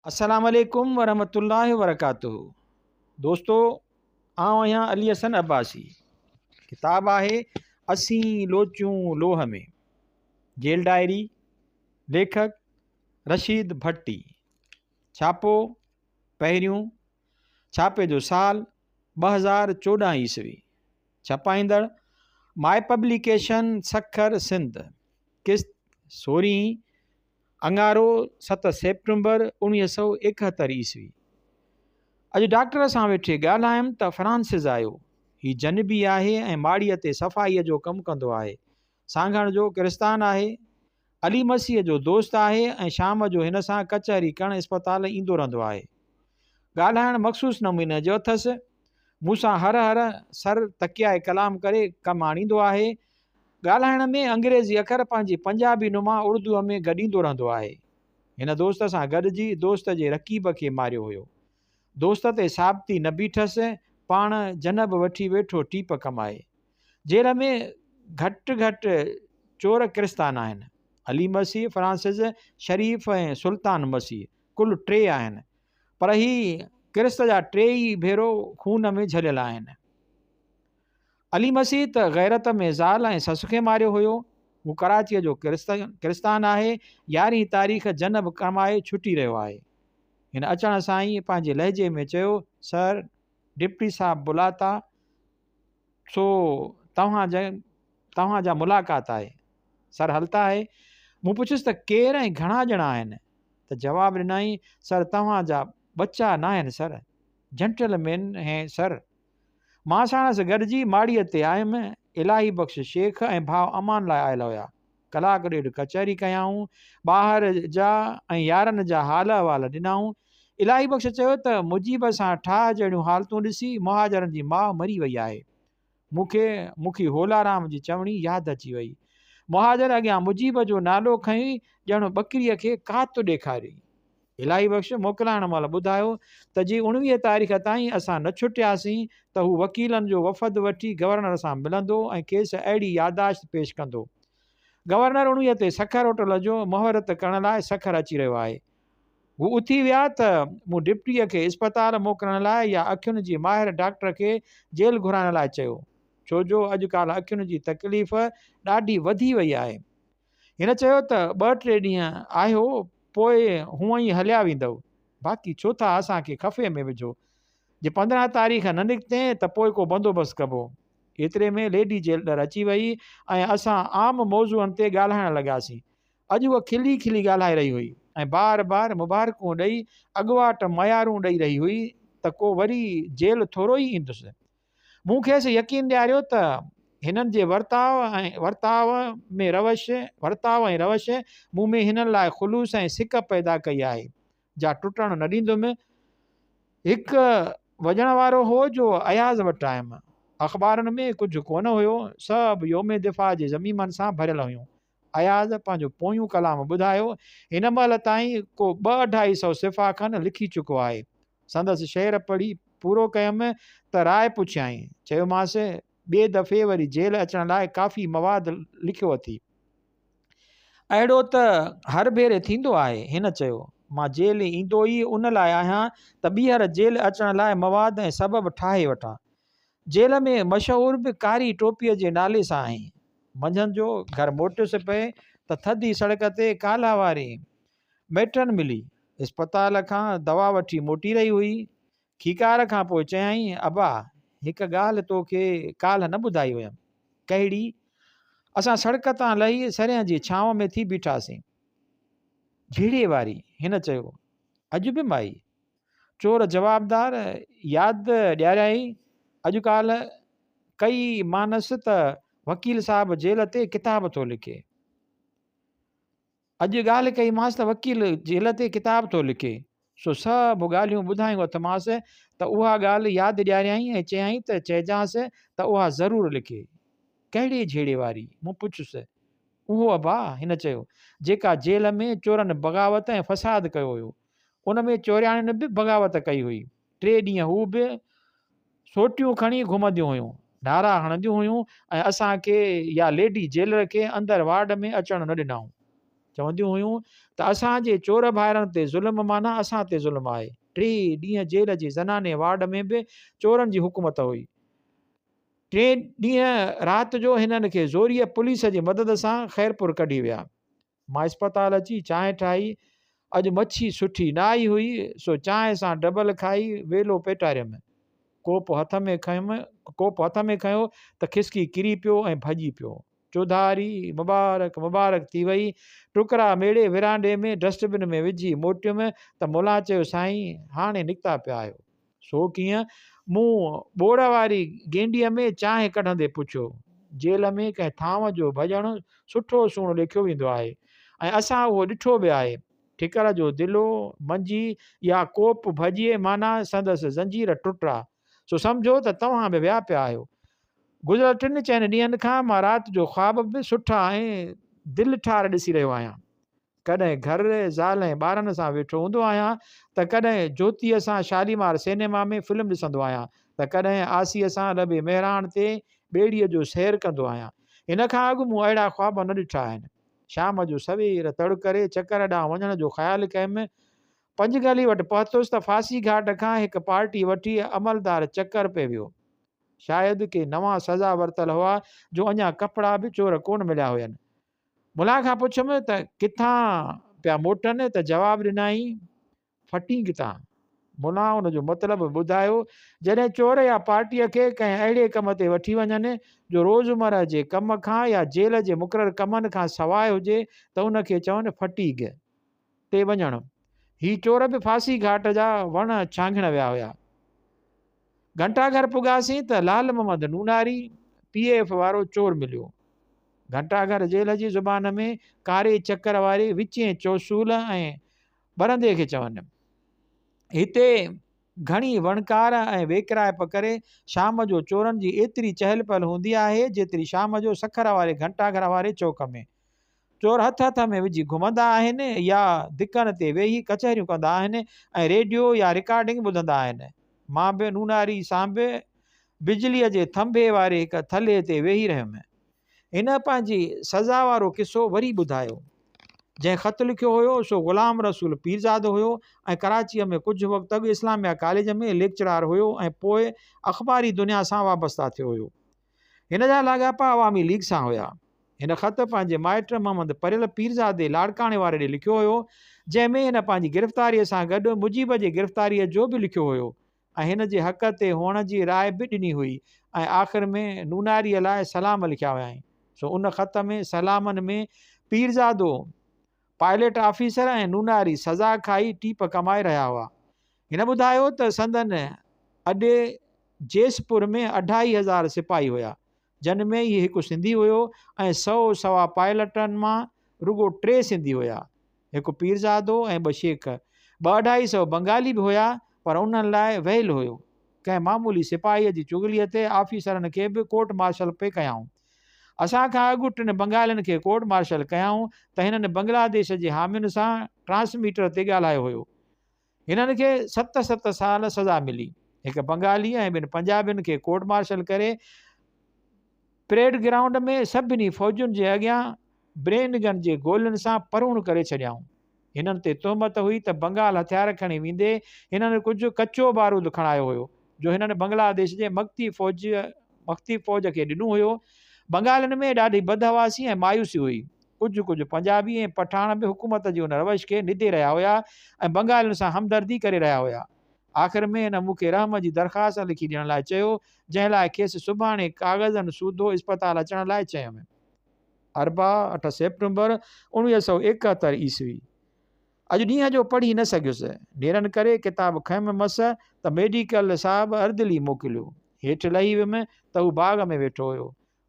अस्सलाम वालेकुम वरहमतुल्लाहि वबरकातुहू। दोस्तों, आउं आहियां अली हसन अब्बासी। किताब आहे असीं लोचूं लोह में, जेल डायरी, लेखक रशीद भट्टी। छापो पहिरियों, छापे जो साल 2014 ईस्वी। छपाईंदड़ माय पब्लिकेशन सखर सिंध। किस्त 16 अंगारो 7 सेप्टेम्बर 1971 ईस्वी। अॼु डॉक्टर सां वेठे ॻाल्हायमि त फ्रांसिस आयो। हीउ जनबी आहे ऐं माड़ीअ ते सफ़ाईअ जो कमु कंदो आहे। सांघण जो किरिस्तान आहे। अली मसीह जो दोस्त आहे ऐं शाम जो हिन सां कचहरी करणु इस्पताल ईंदो रहंदो आहे। ॻाल्हाइणु मख़सूस नमूने जो अथसि। मूंसां हर हर सर तकियाए कलाम करे कमु आणींदो आहे। ॻाल्हाइण में अंग्रेज़ी अखर पंहिंजी पंजाबी नुमा उर्दूअ में गॾींदो रहंदो आहे। हिन दोस्त सां गॾिजी दोस्त जे रक़ीब खे मारियो हुयो। दोस्त ते साबिती न बीठसि, पाण जनब वठी वेठो टीप कमाए। जेल में घटि घटि चोर किरिस्तान आहिनि। अली मसीह, फ्रांसिस, शरीफ़ ऐं सुल्तान मसीह, कुल 3 आहिनि। पर ही किरिस्त जा 3 ई भेरो खून में झलियल आहिनि। अली मसीह त गैरत में ज़ाल ऐं ससु खे मारियो हुयो। हू कराचीअ जो किरिस्तान आहे। 11 तारीख़ जनब कमाए छुटी रहियो आहे। हिन अचण सां ई पंहिंजे लहजे में चयो, सर, डिप्टी साहब बुलाता, सो तव्हांजा मुलाक़ात आहे। सर हलता आहे। मूं पुछियुसि त केरु ऐं घणा ॼणा आहिनि? त जवाबु ॾिनई, सर तव्हांजा बच्चा न आहिनि सर, जेंटलमैन हैं सर। मां साणसि गॾिजी माड़ीअ ते आयुमि। इलाही बख़्श शेख ऐं भाउ अमान लाइ आयल हुया। कलाकु ॾेढ कचहरी कयाऊं, ॿाहिरि जा ऐं यारनि जा हाल अहवाल ॾिनाऊं। इलाही बख़्श चयो त मुजीब सां ठाह जहिड़ियूं हालतूं ॾिसी मुहाजरनि जी माउ मरी वई आहे। मूंखे होलाराम जी चवणी यादि अची वई। मुहाजर अॻियां मुजीब जो नालो खईं, ॼण ॿकरीअ खे कात ॾेखारी। इलाही बख़्श मोकिलाइण महिल ॿुधायो त जी 19 तारीख़ ताईं असां न छुटियासीं त हू वकीलनि जो वफ़द वठी गवर्नर सां मिलंदो ऐं खेसि अहिड़ी यादाश्त पेश कंदो। गवर्नर 19 ते सखर होटल जो मुहरत करण लाइ सखर अची रहियो आहे। हू उथी विया त मूं डिप्टीअ खे इस्पताल मोकिलण लाइ या अखियुनि जी माहिर डॉक्टर खे जेल घुराइण लाइ चयो, छो जो अॼुकल्ह अखियुनि जी तकलीफ़ ॾाढी वधी वई आहे। हिन चयो त 2-3 ॾींहं आहियो, पोइ हूअं ई हलिया वेंदव। बाक़ी छो था असांखे खफ़े में विझो। जे 15 तारीख़ न निकिते त पोइ को बंदोबस्तु कबो। एतिरे में लेडी जेलर अची वई ऐं असां आम मौज़ूअनि ते ॻाल्हाइण लॻासीं। अॼु उहा खिली खिली ॻाल्हाए रही हुई ऐं बार बार मुबारकूं ॾेई अॻुवाट मयारूं ॾेई रही हुई त को वरी जेल थोरो ई ईंदुसि। मूं खेसि यकीन ॾियारियो त हिननि जे वर्ताव ऐं रवश मूं में हिननि लाइ ख़ुलूस ऐं सिक पैदा कई आहे। जा टुटणु न ॾींदुमि। हिकु वॼण वारो हो जो अयाज़ वटि आयुमि। अख़बारुनि में कुझु कोन हुयो, सभु योम दिफ़ा जे ज़मीमनि सां भरियल हुयूं। अयाज़ पंहिंजो पोयूं कलाम ॿुधायो। हिन महिल ताईं को 200-250 सिफ़ा खनि लिखी चुको आहे। संदसि शेर पढ़ी पूरो कयुमि त राय पुछियई। चयोमांसि, ॿिए दफ़े वरी जेल अचण लाइ काफ़ी मवाद लिखियो अथई। अहिड़ो त हर भेरे थींदो आहे, हिन चयो। मां जेल ईंदो ई उन लाइ आहियां त ॿीहर जेल अचण लाइ मवाद ऐं सबबु ठाहे वठां। जेल में मशहूरु बि कारी टोपीअ जे नाले सां आई। मंझंदि जो घर मोटियुसि पए त थधी सड़क ते काला वारी मैट्रन मिली। इस्पताल खां दवा वठी मोटी रही हुई। खीकार खां पोइ चयई, अबा, हिकु ॻाल्हि तोखे काल्ह न ॿुधाई हुयमि। कहिड़ी? असां सड़क तां लही सरियां जी छांव में थी बीठासीं। झीड़े वारी, हिन चयो। अॼु बि माई? चोर जवाबदार यादि ॾियारियई। अॼुकल्ह कई मानस त वकील साहब जेल ते किताब थो लिखे। अॼु ॻाल्हि कई मांसि त वकील जेल ते किताब थो लिखे। सो सभु ॻाल्हियूं ॿुधायूं अथमांसि त उहा ॻाल्हि यादि ॾियारियई ऐं चयई त चइजांसि त उहा ज़रूरु लिखे। कहिड़ी झेड़े वारी? मूं पुछियुसि। उहो अबा, हिन चयो, जेका जेल में चोरनि बग़ावत ऐं फ़साद कयो हुयो। उन में चोरियाणियुनि बि बग़ावत कई हुई। 3 ॾींहं हू बि सोटियूं खणी घुमंदियूं हुयूं, नारा हणंदियूं हुयूं ऐं असांखे या लेडी जेलर खे अंदरि वार्ड में अचणु न ॾिनऊं। चवंदियूं हुयूं त असांजे चोर भाइरनि ते ज़ुल्म माना असां ते ज़ुल्म आहे। 3 ॾींहं जेल जी ज़नाने वार्ड में बि चोरनि जी हुकूमत हुई। 3 ॾींहं राति जो हिननि खे ज़ोरीअ पुलिस जी मदद सां ख़ैरपुर कढी विया। मां अस्पताल अची चांहि ठाही, अॼु मच्छी सुठी न आई हुई, सो चांहि सां डबल खाई वेलो पेटारियमि। कोप हथ में खयो त खिसकी किरी पियो ऐं भॼी पियो। चौधारी मुबारक मुबारक थी वई। टुकड़ा मेड़े विरांडे में डस्टबिन में विझी मोटियुमि त मुला चयो साईं हाणे निकिता पिया आहियो। सो कीअं? मूं ॿोड़ वारी गेंडीअ में चांहि कढंदे पुछियो। जेल में कंहिं थांव जो भॼणु सुठो सुहिणो लिखियो वेंदो आहे ऐं असां उहो ॾिठो बि आहे। ठिकर जो दिलो मंझी या कोप भॼिए माना संदसि ज़ंजीर टुटा। सो सम्झो त तव्हां बि विया पिया आहियो। गुज़िरियल 3-4 ॾींहंनि खां मां राति जो ख़्वाब बि सुठा ऐं दिलि ठार ॾिसी रहियो आहियां। कॾहिं घर ज़ाल ऐं ॿारनि सां वेठो हूंदो आहियां त कॾहिं ज्योतीअ सां शालीमार सिनेमा में फिल्म ॾिसंदो आहियां त कॾहिं आसीअ सां रबे मेहरान ते ॿेड़ीअ जो सैर कंदो आहियां। इन खां अॻु मूं अहिड़ा ख़्वाब न ॾिठा आहिनि। शाम जो सवेर तड़ करे चकर ॾांहुं वञण जो ख़्यालु कयुमि। पंजगली वटि पहुतुसि त फांसी घाट खां हिकु पार्टी वठी अमलदार चकर पे वियो। शायदि के नवां सज़ा वरितल हुआ जो अञा कपिड़ा बि चोर कोन मिलिया हुयनि। मुला खां पुछियुमि त किथां पिया मोटनि त जवाबु ॾिनई फटी किथां। मुला उन जो मतिलबु ॿुधायो। जॾहिं चोर या पार्टीअ खे कंहिं अहिड़े कम ते वठी वञनि जो रोज़मर्रा जे कम खां या जेल जे मुक़ररु कमनि खां सवाइ हुजे त उनखे चवनि फटीग ते वञणु। ही चोर बि फांसी घाट जा वण छांघण विया हुया। घंटाघर पुॻासीं त लाल मोहम्मद नूनारी PF वारो चोर मिलियो। घंटाघर जेल जी ज़ुबान में कारे चकर वारे विचें चौसूल ऐं बरंदे खे चवनि। हिते घणी वणकार ऐं वेकिराइप करे शाम जो चोरनि जी एतिरी चहल पहल हूंदी आहे जेतिरी शाम जो सखर वारे घंटाघर वारे चौक में। चोर हथ हथ में विझी घुमंदा आहिनि या धिकनि ते वेही कचहरियूं कंदा आहिनि ऐं रेडियो या रिकॉर्डिंग ॿुधंदा आहिनि। मां बि नूनारी सां बि बिजलीअ जे थंभे वारे हिकु थल्हे ते वेही रहियुमि। हिन पंहिंजी सज़ा वारो किसो वरी ॿुधायो। जंहिं ख़त लिखियो हुयो सो ग़ुलाम रसूल पीरज़ादो हुयो ऐं कराचीअ में कुझु वक़्तु अॻु इस्लामिया कॉलेज में लेक्चरार हुयो ऐं पोइ अख़बारी दुनिया सां वाबस्ता थियो हुयो। हिन जा लाॻापा अवामी लीग सां हुया। हिन ख़त पंहिंजे माइट मोहम्मद परियल पीरज़ादे लाड़काणे वारे ॾे लिखियो हुयो, जंहिंमें हिन पंहिंजी गिरफ़्तारीअ सां गॾु मुजीब जे गिरफ़्तारीअ जो बि लिखियो हुयो ऐं हिन जे हक़ ते हुअण जी राय बि ॾिनी हुई ऐं आख़िर में नूनारीअ लाइ सलाम लिखिया हुआ। सो उन ख़त में सलामनि में पीरज़ादो पायलट ऑफिसर ऐं नूनारी सज़ा खाई टीप कमाए रहिया हुआ। हिन ॿुधायो त संदन अॾे जेसपुर में 2500 सिपाही हुया, जिन में ही हिकु सिंधी हुयो ऐं 100 पायलटनि मां रुगो 3 सिंधी हुया, हिकु पीरज़ादो ऐं 2 शेख। 200-250 बंगाली बि हुया पर उन्हनि लाइ वहिल हुयो। कंहिं मामूली सिपाहीअ जी चुगलीअ ते ऑफिसरनि खे बि कोर्ट मार्शल पे कयाऊं। असांखां अॻु 3 बंगालियुनि खे कोर्ट मार्शल कयाऊं त हिननि बांग्लादेश जे हामियुनि सां ट्रांसमीटर ते ॻाल्हायो हुयो। हिननि खे 7 साल सज़ा मिली। हिकु बंगाली ऐं 2 पंजाबियुनि खे कोर्ट मार्शल करे परेड ग्राउंड में सभिनी फ़ौजियुनि जे अॻियां ब्रेन गन जे गोलियुनि सां परूण करे छॾियाऊं। हिननि ते तहमत हुई त बंगाल हथियार खणी वेंदे हिननि कुझु कचो बारूद खणायो हुयो जो हिननि बांग्लादेश जे मख़्ती फ़ौज खे ॾिनो हुयो। बंगालियुनि में ॾाढी बदहवासी ऐं मायूसी हुई। कुझु पंजाबी ऐं पठान बि हुकूमत जी उन रवश खे निधे रहिया हुया ऐं बंगालियुनि सां हमदर्दी करे रहिया हुया। आख़िर में हिन मूंखे रहम जी दरख़्वास्त लिखी ॾियण लाइ चयो, जंहिं लाइ खेसि सुभाणे काग़ज़नि सूधो इस्पताल अचण लाइ चयुमि। 8 सेप्टेम्बर 1971 ईस्वी। अॼु ॾींहं जो पढ़ी न सघियुसि। नेरनि करे किताब खयमि त मेडिकल साहिबु अर्दली मोकिलियो। हेठि लही वियुमि त हू बाग़ में वेठो हुयो।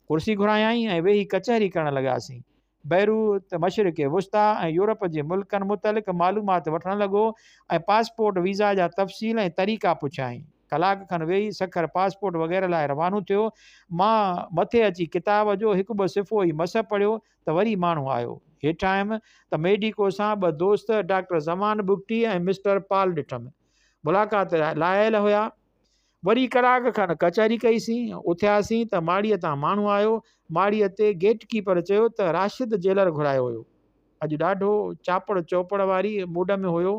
कुर्सी घुरायाई ऐं वेही कचहरी करणु लॻासीं। बैरूत मशरिक़ वुस्ता ऐं यूरोप जे मुल्कनि मुतलिक़ मालूमात वठणु लॻो ऐं पासपोर्ट वीज़ा जा तफ़सील ऐं तरीक़ा पुछियाई। कलाक खनि वेही सखर पासपोर्ट वग़ैरह लाइ रवानो थियो। मां मथे अची किताब जो 1-2 सिफ़ो ई पढ़ियो त वरी माण्हू आयो। हेठि आयुमि त मेडिको सां 2 दोस्त डॉक्टर ज़मान बुगटी ऐं मिस्टर पाल ॾिठमि। मुलाक़ात लायल हुया। वरी कलाक खनि कचहरी कईसीं। उथियासीं त माड़ीअ तां माण्हू आयो। माड़ीअ ते गेट कीपर चयो त राशिद जेलर घुरायो हुयो। अॼु ॾाढो चापड़ चौपड़ वारी मूड में हुयो।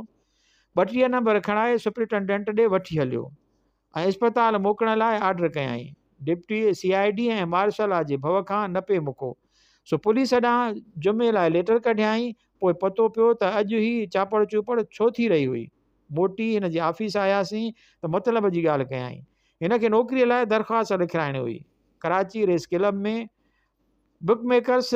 32 नंबर खणाए सुप्रिटेंडेंट ॾे वठी हलियो ऐं इस्पताल मोकिलण लाइ आर्डर कयई। डिप्टी CID ऐं मार्शल जे भउ खां न पिए मुको, सो पुलिस ॾांहुं जुमे लाइ लेटर कढियाई। पोइ पतो पियो त अॼु ई चापड़ चूपड़ छो थी रही हुई। मोटी हिन जे ऑफिस आयासीं त मतिलब जी ॻाल्हि कयई। हिन खे नौकिरीअ लाइ दरख़्वास्त लिखाइणी हुई। कराची रेस क्लब में बुक मेकर्स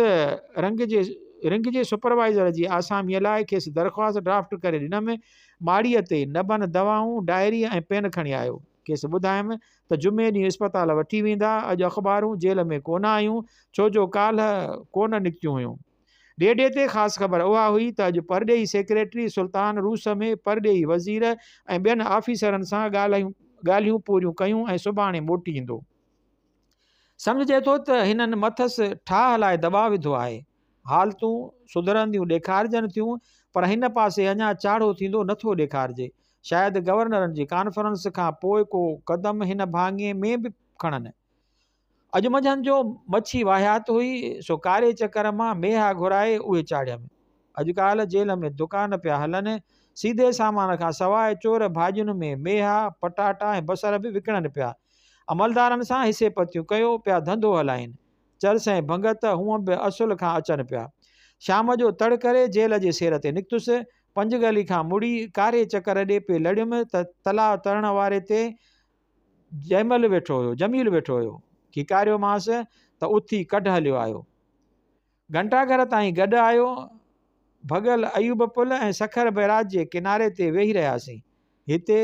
रिंग जे सुपरवाइज़र जी आसामीअ लाइ खेसि दरख़्वास्त ड्राफ्ट करे ॾिनमि। माड़ीअ ते नबन दवाऊं डायरी ऐं पेन खणी आयो। खेसि ॿुधायमि त जुमे ॾींहुं इस्पताल वठी वेंदा। अॼु अख़बारूं जेल में कोन आयूं, छो जो काल्ह कोन निकितियूं हुयूं। ॾेढे ते ख़ासि ख़बर उहा हुई त अॼु परॾेही सेक्रेटरी सुल्तान रूस में परॾेही वज़ीर ऐं ॿियनि ऑफिसरनि सां ॻाल्हियूं पूरियूं कयूं ऐं सुभाणे मोटी ईंदो। सम्झे थो त हिननि मथसि ठाह लाइ दॿाउ विधो आहे। हालतूं सुधरंदियूं ॾेखारजनि थियूं, पर हिन पासे अञा चाढ़ो थींदो नथो ॾेखारिजे। शायदि गवर्नरनि जी कॉन्फ्रेंस खां पोइ को क़दम हिन भाङे में बि खणनि। अॼु मंझंदि जो मच्छी वाहियात हुई, सो कारे चकर मां मेहा घुराए उहे चाढ़ियमि। अॼुकल्ह जेल में दुकान पिया हलनि, सीधे सामान खां सवाइ चोर भाॼियुनि में मेहा पटाटा ऐं बसर बि विकिणनि पिया। अमलदारनि सां हिसे पतियूं कयो पिया धंधो हलाइनि। चर्स ऐं भंगत हूअं बि असुल खां अचनि पिया। शाम जो तड़ करे जेल जे सेर ते निकितुसि। पंजगली खां मुड़ी कारे चकर ॾे पे लड़ियुमि त तलाउ तरण वारे ते जमील वेठो हुयो। खिकारियोमांसि त उथी कढ हलियो आयो। घंटाघर ताईं गॾु आयो। भॻल अयूब पुल ऐं सखर बैराज जे किनारे ते वेही रहियासीं। हिते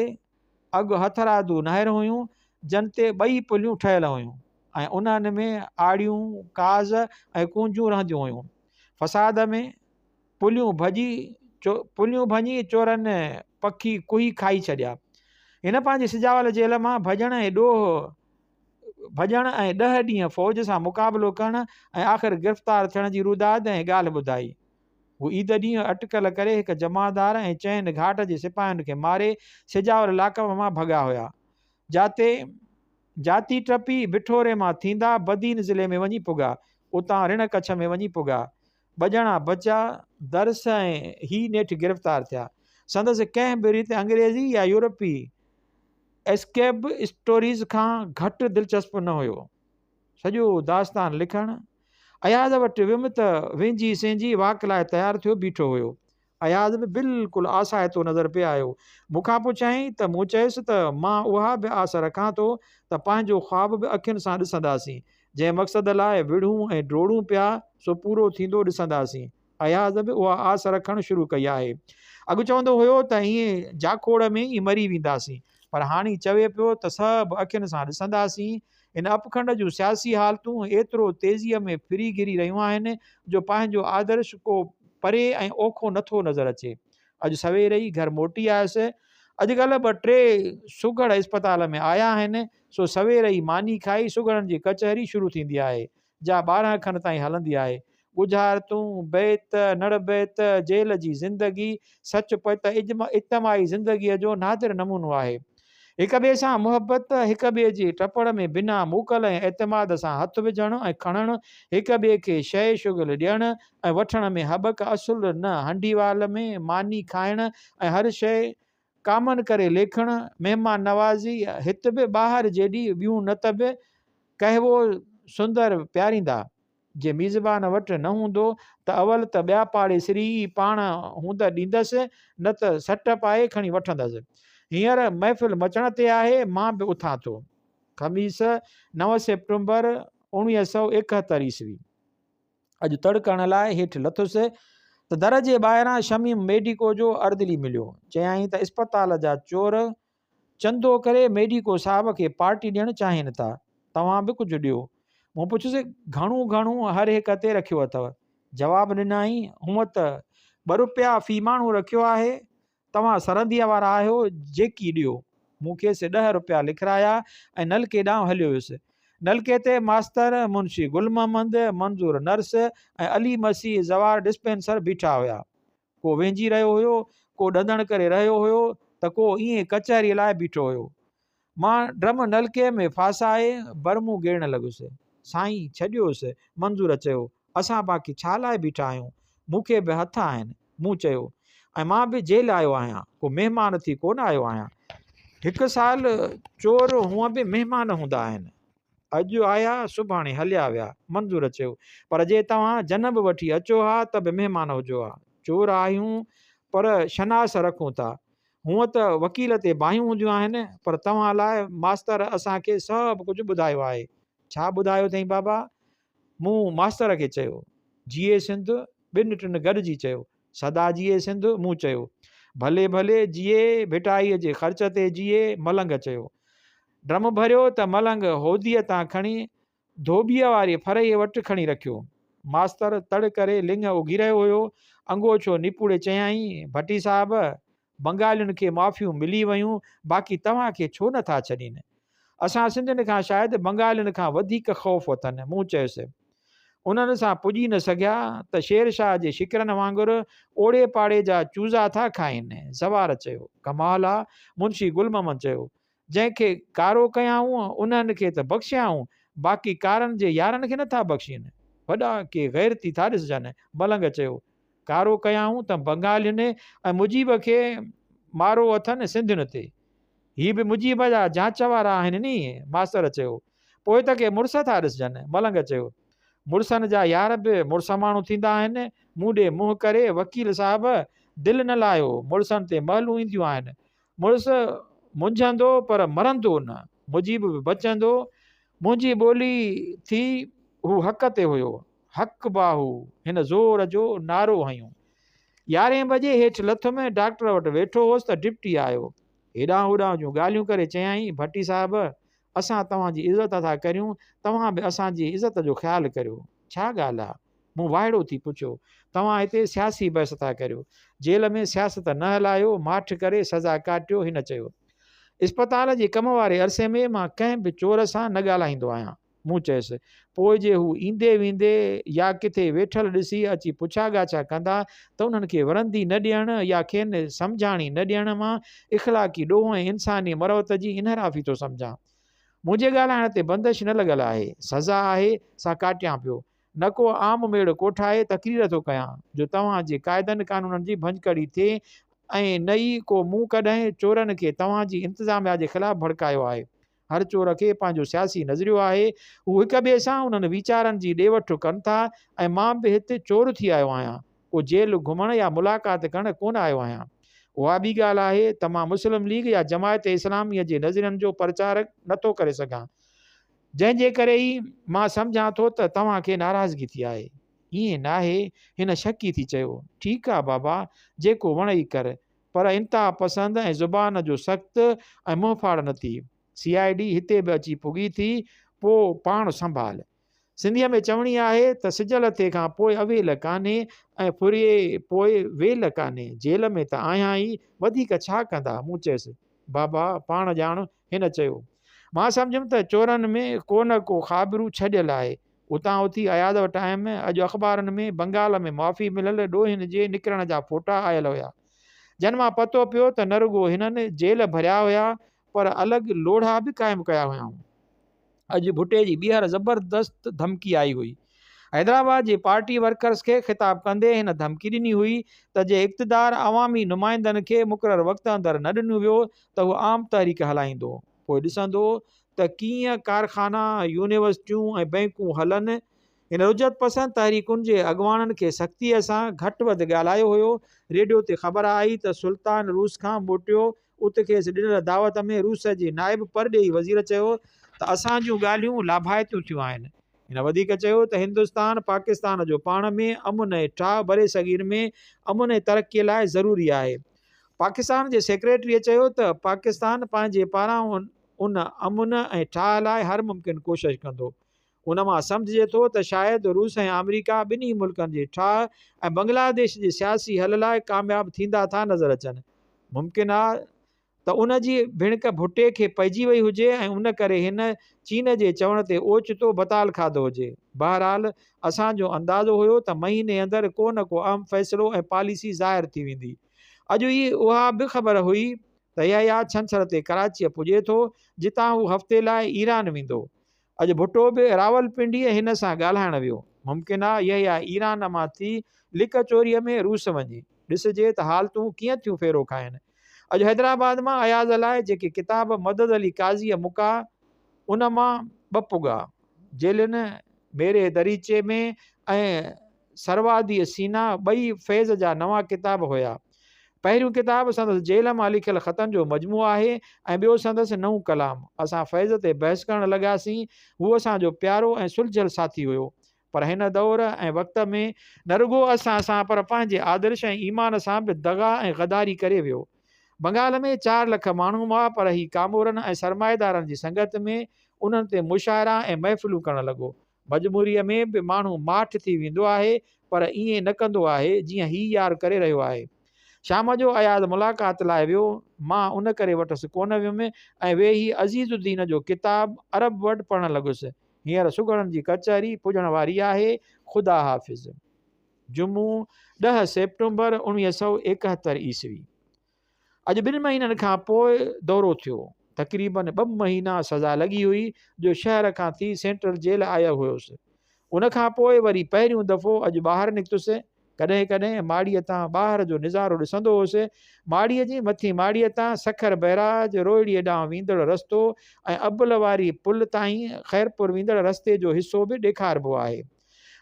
अॻु हथरादू नहर हुयूं, जन ते 2 पुलियूं ठहियल हुयूं ऐं उन्हनि में आड़ियूं काज़ ऐं कूंजूं रहंदियूं हुयूं। फसाद में पुलियूं भञी चोरनि पखी कुही खाई छॾिया। हिन पंहिंजी सिजावल जेल मां भॼण ऐं 10 ॾींहं फ़ौज सां मुक़ाबिलो करण ऐं आख़िर गिरफ़्तार थियण जी रुदाद ऐं ॻाल्हि ॿुधाई। हू ईद ॾींहुं अटकल करे हिकु जमादार ऐं चइनि घाट जे सिपाहियुनि खे मारे सिजावल लाकअप मां भॻा हुया। जाती टपी बिठोरे मां थींदा बदीन ज़िले में वञी पुॻा। उतां ऋण कच्छ में वञी पुॻा। बजणा बचा दर्स ऐं ही नेठि गिरफ़्तार थिया। संदसि कंहिं बि रीति अंग्रेज़ी या यूरोपी एस्केप स्टोरीज़ खां घटि दिलचस्पु न हुयो। सॼो दास्तान लिखणु। अयाज़ वटि वियुमि त विंझी सिंझी वाक लाइ तयारु थियो बीठो हुयो। अयाज़ बि बिल्कुलु आसाइतो नज़र पिए आयो। मूंखां पुछाईं त मूं चयुसि त मां उहा बि आस रखां थो त पंहिंजो ख्वाब बि अखियुनि सां ॾिसंदासीं। जंहिं मक़सद लाइ विढ़ूं ऐं ड्रोड़ूं पिया सो पूरो थींदो ॾिसंदासीं। अयाज़ बि उहा आस रखणु शुरू कई आहे। अॻु चवंदो हुयो त ईअं जाखोड़ में ई मरी वेंदासीं, पर हाणे चवे पियो त सभु अखियुनि सां ॾिसंदासीं। इन अपखंड जूं सियासी हालतूं एतिरो तेज़ीअ में फिरी गिरी रहियूं आहिनि जो पंहिंजो आदर्श को परे ऐं ओखो नथो नज़र अचे। अॼु सवेर ई घर मोटी आयुसि। अॼुकल्ह 2-3 सुगड़ इस्पताल में आया आहिनि, सो सवेर ई मानी खाई सुगड़नि जी कचहरी शुरू थींदी आहे। जा 12 खनि ताईं हलंदी आहे। गुज़ारतूं बैत नड़बैत जेल जी ज़िंदगी सच पए त इज्तमाही ज़िंदगीअ जो नादिर नमूनो आहे। हिक ॿिए सां मुहबत, हिक ॿिए जी टपड़ में बिना मोकल ऐं एतमाद सां हथु विझणु ऐं खणणु, हिक ॿिए खे शइ शुगल ॾियणु ऐं वठण में हबक असुल न, हंडीवाल में मानी खाइणु ऐं हर शइ कामन करे लेखणु, महिमान नवाज़ी हित बि ॿाहिरि जेॾी ॿियूं न त बि कहवो सुंदर प्यारींदा। जे मीज़बान वटि न हूंदो त अवल त ॿिया पाड़ेसरी पाण हूंद ॾींदसि, न त सट पाए खणी वठंदसि। हींअर महफ़िल मचण ते आहे, मां बि उथां थो। ख़मीस 9 सेप्टेंबर 1971 ईस्वी। अॼु तड़कण लाइ हेठि लथुसि त दर जे ॿाहिरां शमीम मेडिको जो अर्दली मिलियो। चयाईं त इस्पताल जा चोर चंदो करे मेडिको साहब खे पार्टी ॾियणु चाहिनि था, तव्हां बि कुझु ॾियो। मूं पुछियुसि घणो हर हिक ते रखियो अथव? जवाबु ॾिनई, हूअं त 2 रुपया फ़ी माण्हू रखियो आहे, तव्हां सरहदीअ वारा आहियो, जेकी ॾियो। मूं खेसि 10 रुपया लिखाया ऐं नलके ॾांहुं हलियो वियुसि। नलके ते मास्तर, मुंशी गुल मोहम्मद, मंज़ूर नर्स ऐं अली मसीह ज़वार डिस्पेंसर बीठा हुया। को वेंझी रहियो हुयो, को ॾंदण करे रहियो हुयो, त को ईअं कचहरीअ लाइ बीठो हुयो। मां ड्रम नलके में फासाए बरमूं ॻेड़ण लॻुसि। साईं छॾियोसि, मंज़ूर चयो, असां बाक़ी छा लाइ बीठा आहियूं? मूंखे बि हथ आहिनि। मूं चयो, ऐं मां बि जेल आयो आहियां, को महिमान थी कोन आयो आहियां। 1 साल चोर हूअं बि महिमान हूंदा आहिनि, अॼु आया सुभाणे हलिया विया, मंज़ूर चयो, पर जे तव्हां जनम वठी अचो हा त बि महिमान हुजो हा। चोर आहियूं पर शनास रखूं था, हूअं त वकील ते बाहियूं हूंदियूं आहिनि, पर तव्हां लाइ मास्तर असांखे सभु कुझु ॿुधायो आहे। छा ॿुधायो अथई बाबा? मूं मास्तर खे चयो। जीए सिंध 2 टिनि गॾिजी चयो। सदा जीए सिंध। मूं चयो, भले भले जीए, भिटाईअ जे ख़र्च ते जीए। मलंग चयो। ड्रम भरियो त मलंग होदीअ तां खणी धोबीअ वारी फरईअ वटि खणी रखियो। मास्तर तड़ करे लिंग उघी रहियो हुयो। अंगोछो निपूड़े चयाईं, भट्टी साहब, बंगालियुनि खे माफ़ियूं मिली वयूं, बाक़ी तव्हांखे छो नथा छॾीनि? असां सिंधियुनि खां शायदि बंगालियुनि खां वधीक ख़ौफ़ अथनि। मूं चयुसि, उन्हनि सां पुॼी न सघिया त शेरशाह जे शिकिरनि वांगुरु ओड़े पाड़े जा चूज़ा था खाइनि। ज़वार चयो। कमाल आहे। मुंशी गुल मोहम्मद चयो, जंहिंखे कारो कयाऊं उन्हनि खे त बख़्शियाऊं, बाक़ी कारनि जे यारनि खे नथा बख़्शीनि। वॾा के गैरती था ॾिसजनि। मलंग चयो, कारो कयाऊं त बंगालियुनि ऐं मुजीब खे मारो अथनि सिंधियुनि ते। ही बि मुजीब जा जांच वारा आहिनि नी। मास्तर चयो, पोइ त के मुड़ुस था ॾिसजनि। मलंग चयो, मुड़ुसनि जा यार बि मुड़ुस माण्हू थींदा आहिनि। मूं ॾे मुंहुं करे वकील साहब दिलि न लायो, मुड़ुसनि ते महलूं ईंदियूं आहिनि। मुड़ुस मुंझंदो पर मरंदो न, मुजीब बि बचंदो। मुंहिंजी ॿोली थी हू हक़ ते हुयो। हक़ बाहू हिन ज़ोर जो नारो हयूं। 11 बजे हेठि लथुमि, डॉक्टर वटि वेठो हुअसि त डिप्टी आयो। हेॾां होॾां जूं ॻाल्हियूं करे चयाईं, भट्टी साहब, असां तव्हांजी इज़त था करियूं, तव्हां बि असांजी इज़त जो ख़्यालु करियो। छा ॻाल्हि आहे? मूं वाइड़ो थी पुछियो। तव्हां हिते सियासी बहस था करियो, जेल में सियासत न हलायो, माठि करे सज़ा काटियो। हिन चयो, इस्पताल जे कम वारे अरसे में मां कंहिं बि चोर सां न ॻाल्हाईंदो आहियां। मूं चयुसि, पोइ जे हू ईंदे वेंदे या किथे वेठल ॾिसी अची पुछा ॻाछा कंदा त उन्हनि खे वरंदी न ॾियणु या खेनि सम्झाणी न ॾियण मां इख़लाक़ी ॾोह ऐं इंसानी मरवत जी इनहराफ़ी थो सम्झां। मुंहिंजे ॻाल्हाइण ते बंदिश न लॻल आहे। सज़ा आहे सा काटियां पियो, न को आम मेड़ कोठाए तकरीर थो कयां जो तव्हांजे क़ाइदनि कानूननि जी भंजकड़ी थिए, ऐं न ई को मूं कॾहिं चोरनि खे तव्हांजी इंतिज़ामिया जे ख़िलाफ़ु भड़कायो आहे। हर चोर खे पंहिंजो सियासी नज़रियो आहे। हू हिक ॿिए सां उन्हनि वीचारनि जी ॾे वठि कनि था, ऐं मां बि हिते चोर थी आयो आहियां, को जेल घुमण या मुलाक़ात करणु कोन आयो आहियां। उहा बि ॻाल्हि आहे त मां मुस्लिम लीग या जमायत इस्लामीअ जे नज़रियनि जो प्रचार नथो करे सघां, जंहिंजे करे ई मां सम्झां थो त तव्हांखे नाराज़गी थी आहे। ईअं न आहे। हिन शकी थी चयो, ठीकु आहे बाबा, जेको वणई कर, पर इंतिहा पसंदि ऐं ज़ुबान जो सख़्तु ऐं मुंहुं फाड़ न थी। CID हिते बि अची पुगी थी, पोइ पाण संभाल। सिंधीअ में चवणी आहे त सिजल थिए खां पोइ अवेल कान्हे ऐं फुरिए पोइ वेल कान्हे। जेल में त आहियां ई, वधीक छा कंदा? मूं चयुसि, बाबा पाण ॼाण। हिन चयो, मां सम्झुमि त चोरनि में को न को ख़ाबिरू छॾियल आहे। उतां उथी अयादव टाइम अॼु अख़बारनि में बंगाल में माफ़ी मिलियल ॾोहिनि जे निकिरण जा फोटा आयल हुया। जन मां पतो पियो त न रुगो हिननि जेल भरिया हुया, पर अलॻि लोढ़ा बि क़ाइमु कया हुयाऊं। अॼु भुटे जी ॿीहर ज़बरदस्त धमकी आई हुई। हैदराबाद जे पार्टी वर्कर्स खे ख़िताब कंदे हिन धमकी ॾिनी हुई त जे इक़्तिदार अवामी नुमाइंदनि खे मुक़ररु वक़्त अंदरि न ॾिनो वियो त उहो आम तहरीक हलाईंदो। पोइ ॾिसंदो त कीअं कारखाना, यूनिवर्सिटियूं ऐं बैंकूं हलनि। हिन रुजत पसंद तहरीकुनि जे अॻुवाननि खे सख़्तीअ सां घटि वधि ॻाल्हायो हुयो। रेडियो ते ख़बर आई त सुल्तान रूस खां मोटियो। उत खेसि ॾिनल दावत में रूस जे नाइब परॾेही वज़ीर चयो त असां जूं ॻाल्हियूं लाभाइतियूं थियूं आहिनि। हिन वधीक चयो त हिंदुस्तान पाकिस्तान जो पाण में अमुन ऐं ठाह बरे सग़ीर में अमुन ऐं तरक़ीअ लाइ ज़रूरी आहे। पाकिस्तान जे सेक्रेटरीअ चयो त पाकिस्तान पंहिंजे पारां उन अमुन ऐं ठाह लाइ हर मुमकिन कोशिश कंदो। उन मां सम्झिजे थो त शायदि रूस ऐं अमेरिका ॿिन्ही मुल्कनि जे ठाह ऐं बांग्लादेश जे सियासी हल लाइ कामयाबु थींदा था नज़र अचनि। मुमकिन आहे त उन जी भिणक भुटे खे पइजी वई हुजे ऐं उन करे हिन चीन जे चवण ते ओचितो बताल खाधो हुजे। बहरहाल असांजो अंदाज़ो हुयो त महीने अंदरि को न को अहम फ़ैसिलो ऐं पॉलिसी ज़ाहिर थी वेंदी। अॼु ई उहा बि ख़बर हुई त यहया छंछर ते कराचीअ पुॼे थो, जितां हू हफ़्ते लाइ ईरान वेंदो। अॼु भुटो बि रावलपिंडीअ हिन सां ॻाल्हाइण वियो। मुमकिन आहे इहा ई आहे ईरान मां थी लिक चोरीअ में रूस वञी ॾिसजे त हालतूं कीअं थियूं फेरो खाइनि। अॼु हैदराबाद मां अयाज़ लाइ जेके किताब मदद अली काज़ीअ मुका उन मां 2 पुॻा जेलिन मेरे दरीचे में ऐं सरवादी सीना 2 फैज़ जा नवां किताब हुया। पहिरियों किताब संदसि जेल मां लिखियल ख़तनि जो मजमू आहे ऐं ॿियो संदसि नओं कलाम। असां फैज़ ते बहस करणु लॻासीं। उहो असांजो प्यारो ऐं सुलझियल साथी हुयो। पर हिन दौर ऐं वक़्त में न रुॻो असां सां पर पंहिंजे आदर्श ऐं ईमान सां बि दगा ऐं गदारी करे वियो। बंगाल में 4 लख माण्हू हुआ पर ही कामोरनि ऐं सरमाएदारनि जी संगत में उन्हनि ते मुशाइरा ऐं महफ़िलूं करणु लॻो। मजबूरीअ में बि माण्हू माठ थी वेंदो आहे पर ईअं न कंदो आहे जीअं ही यार करे रहियो आहे। शाम जो अयाज़ मुलाक़ात लाइ वियो। मां उन करे वटसि कोन वियुमि ऐं वेही अज़ीज़ुद्दीन जो किताब अरब वर्ड पढ़णु लॻुसि। हींअर सुगड़नि जी कचहरी पुॼण वारी आहे। ख़ुदा हाफ़िज़। जुमू 10 सेप्टेम्बर 1971 ईस्वी। अॼु 2 महीननि खां पोइ दौरो थियो। तक़रीबन 2 महीना सज़ा लॻी हुई जो शहर खां थी सेंट्रल जेल आयो हुयुसि। उन खां पोइ वरी पहिरियों दफ़ो अॼु ॿाहिरि निकितुसि। कॾहिं कॾहिं माड़ीअ तां ॿाहिरि जो नज़ारो ॾिसंदो हुउसि। माड़ीअ जी मथी माड़ीअ तां सखर बैराज रोहिड़ीअ ॾांहुं वेंदड़ रस्तो ऐं अबुल वारी पुल ताईं ख़ैरपुर वेंदड़ रस्ते जो हिसो बि ॾेखारिबो आहे।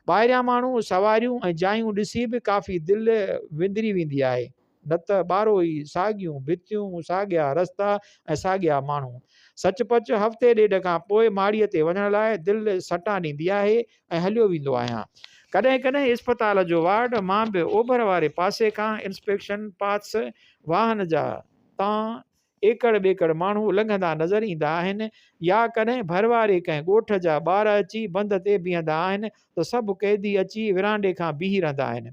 ॿाहिरियां माण्हू सवारियूं ऐं जायूं ॾिसी बि काफ़ी दिलि विंदरी वेंदी आहे। न त ॿारो ई साॻियूं भितियूं साॻिया रस्ता ऐं साॻिया माण्हू। सचपच हफ़्ते ॾेढ खां पोइ माड़ीअ ते वञण लाइ दिलि सटां ॾींदी आहे ऐं हलियो वेंदो आहियां। कॾहिं कॾहिं इस्पताल जो वार्ड मां बि ओभर वारे पासे खां इंस्पेक्शन पास वाहन जा तां एकड़ ॿेकड़ माण्हू लंघंदा नज़र ईंदा आहिनि या कॾहिं भरवारे कंहिं ॻोठ जा ॿार अची बंद ते बीहंदा आहिनि त सभु कैदी अची विरांडे खां बीही रहंदा आहिनि।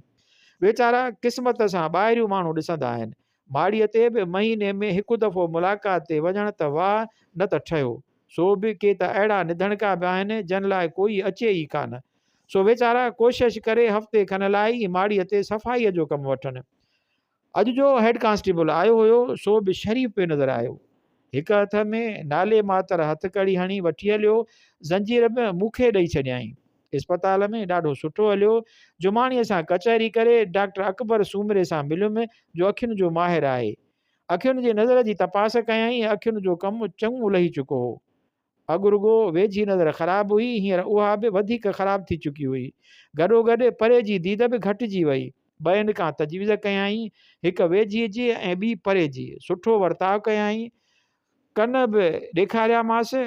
वीचारा क़िस्मत सां ॿाहिरियूं माण्हू ॾिसंदा आहिनि। माड़ीअ ते बि महीने में 1 दफ़ो मुलाक़ात ते वञण त वाह न त ठहियो। सो बि के त अहिड़ा निधणका बि आहिनि जन लाइ कोई अचे ई कान। सो वीचारा कोशिशि करे हफ़्ते खन लाइ ई माड़ीअ ते सफ़ाईअ जो कमु वठनि। अॼु जो हेड कांस्टेबल आयो हुयो सो बि शरीफ़ पियो नज़र आयो। हिक हथ में नाले मातर हथकड़ी हणी वठी हलियो। ज़ंजीर बि मूंखे ॾेई छॾियईं। इस्पताल में ॾाढो सुठो हलियो। जुमाणीअ सां कचहरी करे डॉक्टर अकबर सूमरे सां मिलियुमि जो अखियुनि जो माहिर आहे। अखियुनि जी नज़र जी तपास कयईं। अखियुनि जो कमु चङो लही चुको हो। अॻु रुॻो वेझी नज़र ख़राबु हुई, हींअर उहा बि वधीक ख़राबु थी चुकी हुई। गॾोगॾु परे जी दीद बि घटिजी वई। ॿियनि खां तजवीज़ कयईं, हिकु वेझीअ जी ऐं ॿी परे जी। सुठो वर्ताव कयईं। कन बि ॾेखारियामांसि।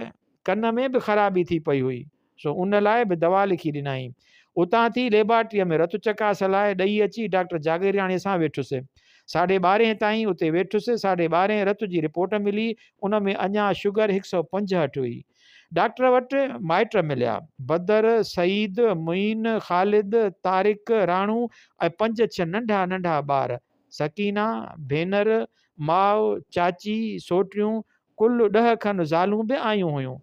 कन में बि ख़राबी थी पई हुई सो उन लाइ बि दवा लिखी ॾिनई। उतां थी लेबार्ट्रीअ में रतु चकास लाइ ॾेई अची डॉक्टर जागीराणी सां वेठुसि। 12:30 ताईं उते वेठुसि। 12:30 रतु जी रिपोर्ट मिली। उन में अञा शुगर 165 हुई। डॉक्टर वटि माइट मिलिया। बदर, सईद, मुइन, ख़ालिद, तारिक, राणू ऐं 5-6 नंढा नंढा ॿार। सकीना, भेनर, माउ, चाची, सोटियूं, कुल 10 खनि ज़ालूं बि आयूं हुयूं।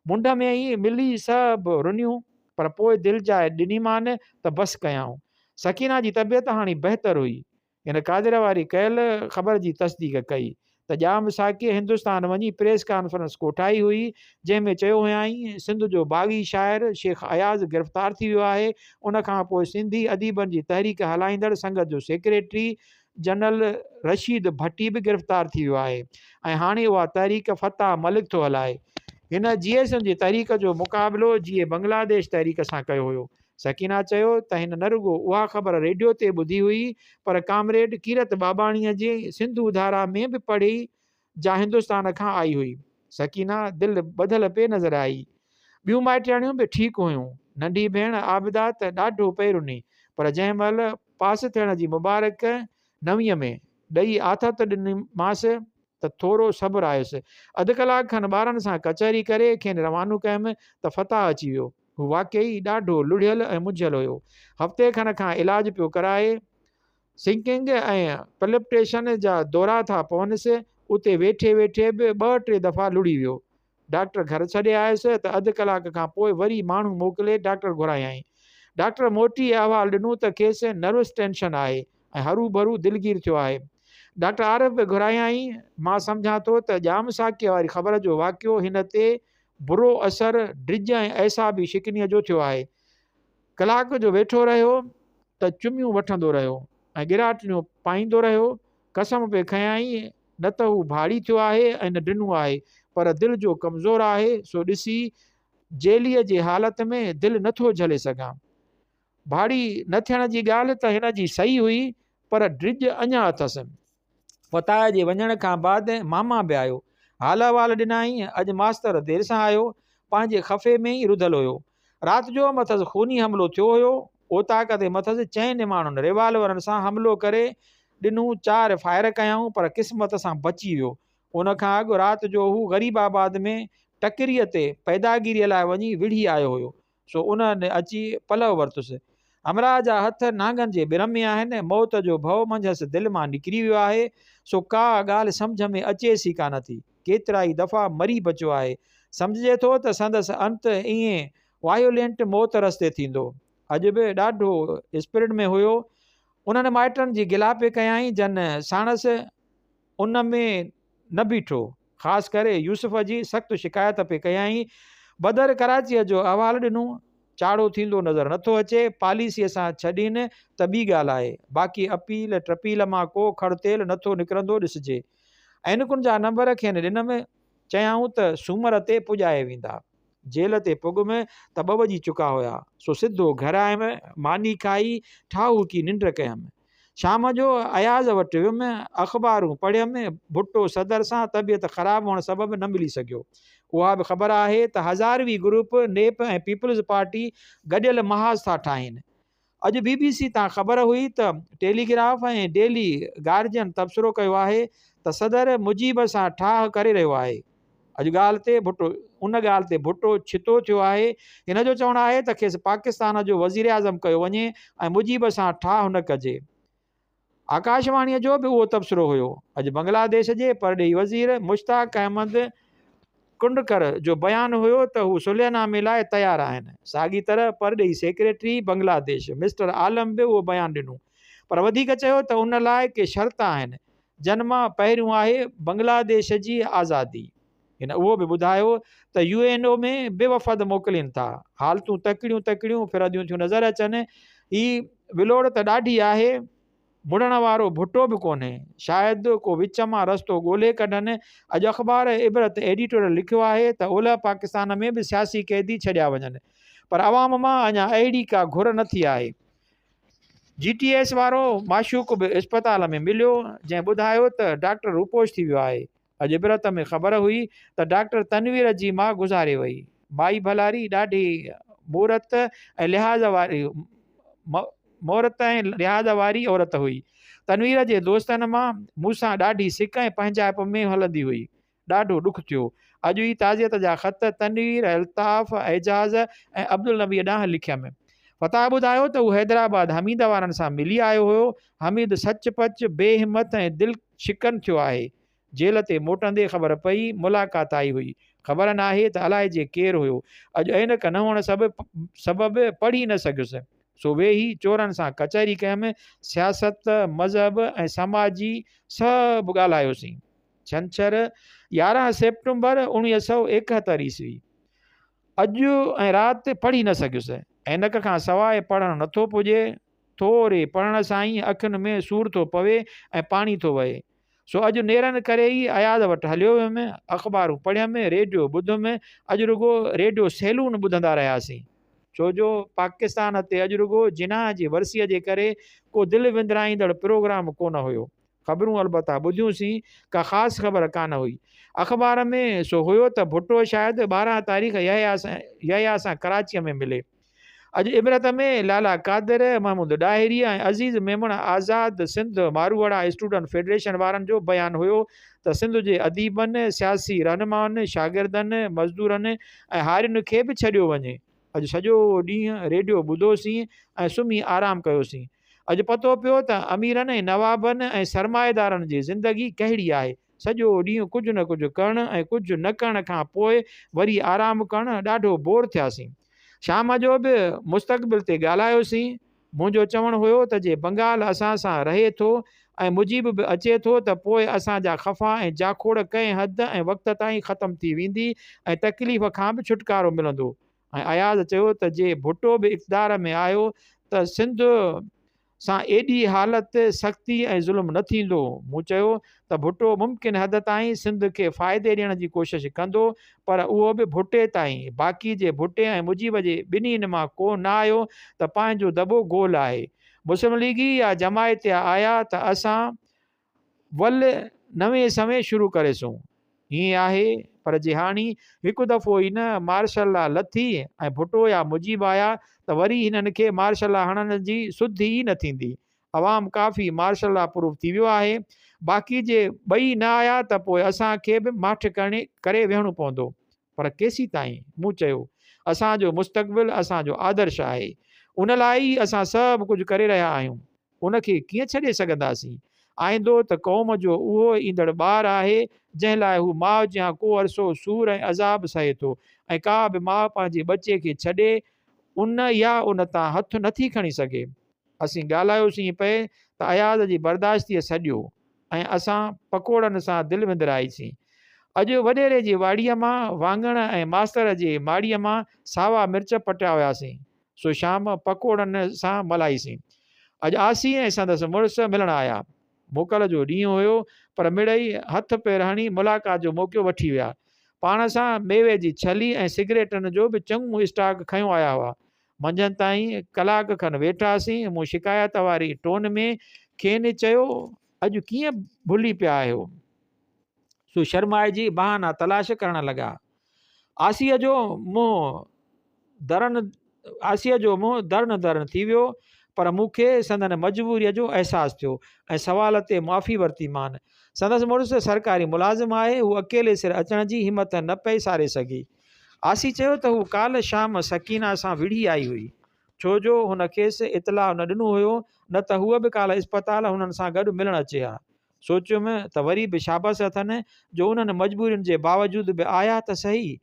मुंड में ई मिली सभु रुनियूं पर पोइ दिलि जाए ॾिनीमान त बसि कयाऊं। सकीना जी तबियत हाणे बहितर हुई। हिन कादिर वारी कयल ख़बर जी तस्दीक कई त ॼाम साकीअ हिंदुस्तान वञी प्रेस कॉन्फ्रेंस कोठाई हुई जंहिंमें चयो हुयाईं सिंध जो बाग़ी शाइर शेख अयाज़ गिरफ़्तार थी वियो आहे। उन खां पोइ सिंधी अदीबनि जी तहरीक हलाईंदड़ संगत जो सेक्रेटरी जनरल रशीद भट्टी बि गिरफ़्तार थी वियो आहे ऐं हाणे उहा तहरीक फ़ताह मलिक थो हलाए। हिन GSM जी तहरीक जो मुक़ाबिलो जीअं बांग्लादेश तहरीक सां कयो हुयो। सकीना चयो त हिन न रुॻो उहा ख़बर रेडियो ते ॿुधी हुई पर कामरेड कीरत बाबाणीअ जे सिंधू धारा में बि पढ़ी जा हिंदुस्तान खां आई हुई। सकीना दिलि ॿधल पे नज़र आई। ॿियूं माइटियाणियूं बि ठीकु हुयूं। नंढी भेण आबिदा त ॾाढो पे रुनी पर जंहिं महिल पास थियण जी मुबारक 9वीं में ॾेई आथत ॾिनीमांसि त थोरो सब्र आयुसि। अधु कलाक खनि ॿारनि सां कचहरी करे खेनि रवानो कयमि त फ़ताह अची वियो। हू वाक़ई ॾाढो लुढ़ियल ऐं मुंझियल हुयो। हफ़्ते खनि खां इलाज पियो कराए। सिंकिंग ऐं पलिप्टेशन जा दौरा था पवनसि। उते वेठे वेठे बि 2-3 दफ़ा लुड़ी वियो। डॉक्टर घर छॾे आयुसि त अधु कलाक खां पोइ वरी माण्हू मोकिले डॉक्टर घुरायईं। डॉक्टर मोटी अहवालु ॾिनो त खेसि नर्वस टेंशन आहे ऐं हरू भरू दिलगीर थियो आहे। डॉक्टर आरिफ बि घुरायईं। मां सम्झां थो त ॼाम साकीअ वारी ख़बर जो वाक़ियो हिन ते बुरो असरु ड्रिज ऐं ऐसाबी शिकनीअ जो थियो आहे। कलाक जो वेठो रहियो त चुमियूं वठंदो रहियो ऐं गिराटनियूं पाईंदो रहियो। कसम पे खयाई न त हू भाड़ी थियो आहे ऐं न ॾिनो आहे, पर दिलि जो कमज़ोर आहे, सो ॾिसी जेलीअ जी हालत में दिलि नथो झले सघां। भाड़ी न थियण जी ॻाल्हि त हिन जी सही हुई, पर ड्रिज अञा अथसि। फताह जे वञण खां बाद मामा बि आयो, हाल अहवाल ॾिनाई। अॼु मास्तर देरि सां आयो, पंहिंजे ख़फ़े में ई रुधल हुयो। राति जो मथसि खूनी हमिलो थियो हुयो। ओताक ते मथसि 4 माण्हुनि रिवाल्वरनि सां हमिलो करे ॾिनूं, 4 फायर कयाऊं, पर क़िस्मत सां बची वियो। उन खां अॻु राति जो हू ग़रीबाबाद में टकिरीअ ते पैदागिरीअ लाइ वञी विढ़ी आयो हुयो, सो उन अची पलव वरितुसि। हमरा जा हथ नांगनि जे ॿिर में आहिनि, मौत जो भउ मंझसि दिलि मां निकिरी वियो आहे, सो का ॻाल्हि सम्झ में अचेसि ई कान थी। केतिरा ई दफ़ा मरी बचियो आहे। सम्झिजे थो त संदसि अंत ईअं वायोलेंट मौत रस्ते थींदो। अॼु बि ॾाढो स्पिरिट में हुयो। उन्हनि माइटनि जी गिलापे कयाई, जन साणसि उन में न बीठो। ख़ासि करे यूसुफ जी सख़्तु शिकायत पे कयाई। बदर कराचीअ जो अहवालु ॾिनो, चाड़ो थींदो नज़र नथो अचे। पॉलिसीअ सां छॾीनि त ॿी ॻाल्हि आहे, बाक़ी अपील ट्रपील मां को खड़तेल नथो निकिरंदो ॾिसिजे। ऐनकुनि जा नंबर खेनि ॾिनमि, चयाऊं त सूमर ते पुॼाए वेंदा। जेल ते पुगुमि त 2 बजी चुका हुया, सो सिधो घर आयुमि, मानी खाई, ठाहूकी निंड कयमि। शाम जो अयाज़ वटि वियुमि, अख़बारूं पढ़ियमि। भुट्टो सदर सां तबियत ख़राबु हुअण सबबि न मिली सघियो। उहा बि ख़बर आहे त हज़ारवी ग्रुप नेप ऐं पीपल्स पार्टी गॾियल महाज़ था ठाहिनि। अॼु BBC तां ख़बर हुई त टेलीग्राफ ऐं डेली गार्जियन तबसरो कयो आहे त सदर मुजीब सां ठाह करे रहियो आहे। उन ॻाल्हि ते भुट्टो छितो थियो आहे। हिन जो चवणु आहे त खेसि पाकिस्तान जो वज़ीर आज़म कयो वञे ऐं मुजीब सां ठाह न कजे। आकाशवाणीअ जो बि उहो तबसरो हुयो। अॼु बांग्लादेश जे परॾेही वज़ीर मुश्ताक अहमद कुंडकर जो बयानु हुयो त हू सुलहनामे लाइ तयारु आहिनि। साॻी तरह परॾेही सेक्रेटरी बांग्लादेश मिस्टर आलम बि उहो बयानु ॾिनो, पर वधीक चयो त उन लाइ के शर्त आहिनि, जन मां पहिरियों आहे बांग्लादेश जी आज़ादी। हिन उहो बि ॿुधायो त UNO में बि वफ़द मोकिलीनि था। हालतूं तकिड़ियूं फिरंदियूं थियूं नज़र अचनि। ही विलोड़ त ॾाढी आहे, मुड़ण वारो भुट्टो बि कोन्हे। शायदि को विच मां रस्तो ॻोल्हे कढनि। अॼु अख़बार इबरत एडिटोरियल लिखियो आहे त ओलह पाकिस्तान में बि सियासी क़ैदी छॾिया वञनि, पर अवाम मां अञा अहिड़ी का घुर न थी आहे। GTS वारो माशूक बि इस्पताल में मिलियो, जंहिं ॿुधायो त डॉक्टर रूपोश थी वियो आहे। अॼु इबरत में ख़बर हुई त डॉक्टर तनवीर जी मां गुज़ारे वई। माई भलारी ॾाढी मोहरत ऐं लिहाज़ वारी औरत हुई। तनवीर जे दोस्तनि मां मूंसां ॾाढी सिक ऐं पंहिंजाइप में हलंदी हुई। ॾाढो ॾुखु थियो। अॼु ई ताज़ियत जा ख़त तनवीर, अल्ताफ़, एजाज़ ऐं अब्दुल नबी ॾांहुं लिखियमि। फताह ॿुधायो त हू हैदराबाद हमीद वारनि सां मिली आयो हुयो। हमीद सचपच बेहिमत ऐं दिलि शिकन थियो आहे। जेल ते मोटंदे ख़बर पई मुलाक़ात आई हुई। ख़बर न आहे त अलाए जे केरु हुयो। अॼु ऐनक न हुअण सबबि पढ़ी न सघियुसि, सो वेही चोरनि सां कचहरी कयमि। सियासत, मज़हब ऐं समाजी सभु ॻाल्हायोसीं। छंछरु 11 सेप्टेम्बर 1971 ईस्वी। अॼु ऐं राति पढ़ी न सघियुसि। ऐनक खां सवाइ पढ़णु नथो पुॼे। थोरे पढ़ण सां ई अखियुनि में सूर थो पवे ऐं पाणी थो वहे। सो अॼु नेरनि करे ई अयाज़ वटि हलियो वियुमि। अख़बारूं पढ़ियमि, रेडियो ॿुधुमि। अॼु रुगो रेडियो सैलून ॿुधंदा रहियासीं, छो जो पाकिस्तान ते अॼु रुगो जिनाह जी वरसीअ जे करे को दिलि विंदराईंदड़ प्रोग्राम कोन हुयो। ख़बरूं अलबत्ता ॿुधियूंसीं, का ख़ासि ख़बर कान हुई। अख़बार में सो हुयो त भुट्टो शायदि 12 तारीख़ यहया सां कराचीअ में मिले। अॼु इबरत में लाला कादिर, महमूद डाहिरी ऐं अज़ीज़ मेमण आज़ाद सिंध मारूवाड़ा स्टूडेंट फेडरेशन वारनि जो बयानु हुयो त सिंध जे अदीबनि, सियासी रहनुमाउनि, शागिर्दनि, मज़दूरनि ऐं हारियुनि खे बि छॾियो वञे। अॼु सॼो ॾींहुं रेडियो ॿुधोसीं ऐं सुम्ही आराम कयोसीं। अॼु पतो पियो त अमीरनि ऐं नवाबनि ऐं सरमाएदारनि जी ज़िंदगी कहिड़ी आहे। सॼो ॾींहुं कुझु न कुझु करणु ऐं कुझु न करण खां पोइ वरी आराम करणु, ॾाढो बोर थियासीं। शाम जो बि मुस्तक़बिल ते ॻाल्हायोसीं। मुंहिंजो चवणु हुयो त जे बंगाल असां सां रहे थो ऐं मुजीब बि अचे थो त पोइ असांजा ख़फ़ा ऐं जाखोड़ कंहिं हद ऐं वक़्त ताईं ख़तमु थी वेंदी ऐं तकलीफ़ खां बि छुटकारो मिलंदो। ऐं अयाज़ चयो त जे भुट्टो बि इक़्तिदार में आयो त सिंध सां एॾी हालति सख़्ती ऐं ज़ुल्म न थींदो। मूं चयो त भुट्टो मुमकिन हद ताईं सिंध खे फ़ाइदे ॾियण जी कोशिशि कंदो, पर उहो बि भुट्टे ताईं। बाक़ी जे भुट्टे ऐं मुजीब जे ॿिन्हिनि मां को न आयो त पंहिंजो दॿो गोल आहे। मुस्लिम लीगी या जमायत आया त असां वल नवें समय शुरू करेसूं। हीअं आहे, पर जे हाणे हिकु दफ़ो ई न मार्शल लॉ लथी ऐं भुट्टो या मुजीब आया त वरी हिननि खे मार्शल लॉ हणण जी सुध ई न थींदी। अवाम काफ़ी मार्शल लॉ प्रूफ थी वियो आहे। बाक़ी जे ॿई न आया त पोइ असांखे बि माठ करे विहणो पवंदो। पर केसी ताईं? मूं चयो असांजो मुस्तक़बिल असांजो आदर्श आहे, उन लाइ ई असां सभु कुझु करे रहिया आहियूं। उनखे कीअं छॾे सघंदासीं? आईंदो त क़ौम जो उहो ईंदड़ ॿारु आहे जंहिं लाइ हू माउ जा को अरसो सूर ऐं अज़ाब सहे थो, ऐं का बि माउ पंहिंजे बचे खे छॾे उन या उन तां हथु नथी खणी सघे। असीं ॻाल्हायोसीं पए त अयाज़ जी बर्दाश्तीअ सॼियो ऐं असां पकोड़नि सां दिलि विंदराईसीं। अॼु वॾेरे जी वाड़ीअ मां वाङण ऐं मास्तर जे माड़ीअ मां सावा मिर्च पटिया हुआसीं, सो शाम पकोड़नि सां मल्हाईसीं। अॼु आसी ऐं संदसि मुड़ुसु मिलण आया। मोकल जो ॾींहुं हुयो, पर मिड़ई हथ पेर हणी मुलाक़ात जो मौक़ो वठी विया। पाण सां मेवे जी छली ऐं सिगरेटनि जो बि चङो स्टॉक खयों आया हुआ। मंझंदि ताईं कलाक खनि वेठासीं। मूं शिकायत वारी टोन में खेनि चयो, अॼु कीअं भुली पिया आहियो? सो शर्माइजी बहाना तलाश करणु लॻा। आसीअ जो मुंहुं दरन दरन थी वियो, पर मूंखे संदन मजबूरीअ जो अहसासु थियो ऐं सवाल ते माफ़ी वरितीमान। संदसि मुड़ुसु सरकारी मुलाज़िम आहे, हू अकेले सिर अचण जी हिमत न पई सारे सघी। आसी चयो त हू काल्ह शाम सकीना सां विढ़ी आई हुई, छो जो हुन खेसि इतलाउ न ॾिनो हुयो, न त हूअ बि काल्ह इस्पताल हुननि सां गॾु मिलणु अचे हा। सोचियुमि त वरी बि शाबस अथनि जो उन्हनि मजबूरियुनि जे बावजूदि बि आया त सही।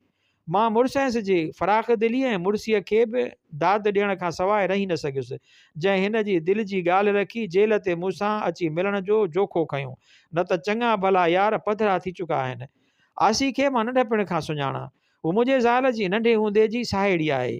मां मुड़ुसि जे फ़राख़ दिली ऐं मुड़ुसीअ खे बि दाद ॾियण खां सवाइ रही न सघियुसि, जंहिं हिन जी दिलि जी ॻाल्हि रखी जेल ते मूंसां अची मिलण जो जोखो खयूं, न त चङा भला यार पधरा थी चुका आहिनि। आसी खे मां नंढपिण खां सुञाणा। हू मुंहिंजे ज़ाल जी नंढे हूंदे जी साहेड़ी आहे।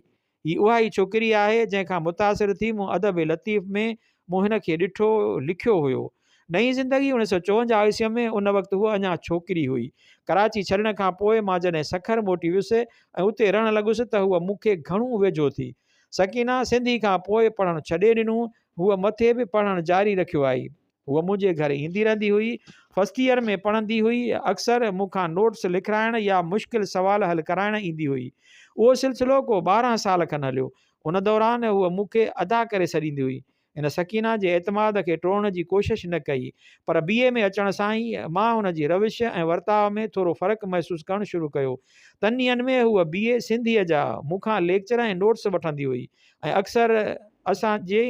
ही उहा ई छोकिरी आहे जंहिंखां मुतासिर थी मूं अदब लतीफ़ में मूं हिन खे ॾिठो लिखियो हुयो। नई ज़िंदगी 1954 ईस्वीअ में, उन वक़्तु हूअ अञा छोकिरी हुई। कराची छॾण खां पोइ मां जॾहिं सखर मोटी वियुसि ऐं उते रहणु लॻुसि त हूअ मूंखे घणो वेझो थी। सकीना सिंधी खां पोइ पढ़णु छॾे ॾिनो, हूअ मथे बि पढ़णु जारी रखियो आई। हूअ मुंहिंजे घर ईंदी रहंदी हुई, फस्ट ईयर में पढ़ंदी हुई। अक्सर मूंखां नोट्स लिखाइण या मुश्किल सवाल हल कराइण ईंदी हुई। उहो सिलसिलो को 12 साल खनि हलियो। उन दौरान हूअ मूंखे अदा करे छॾींदी हुई। इन सकीना जे एतमाद खे टोड़ण जी कोशिशि न कई, पर BA में अचण सां ई मां हुन जी रविश ऐं वर्ताव में थोरो फ़र्क़ु महसूसु करणु शुरू कयो। 3 ॾींहंनि में हूअ BA सिंधीअ जा मूंखां लेक्चर ऐं नोट्स वठंदी हुई, ऐं अक्सर असांजे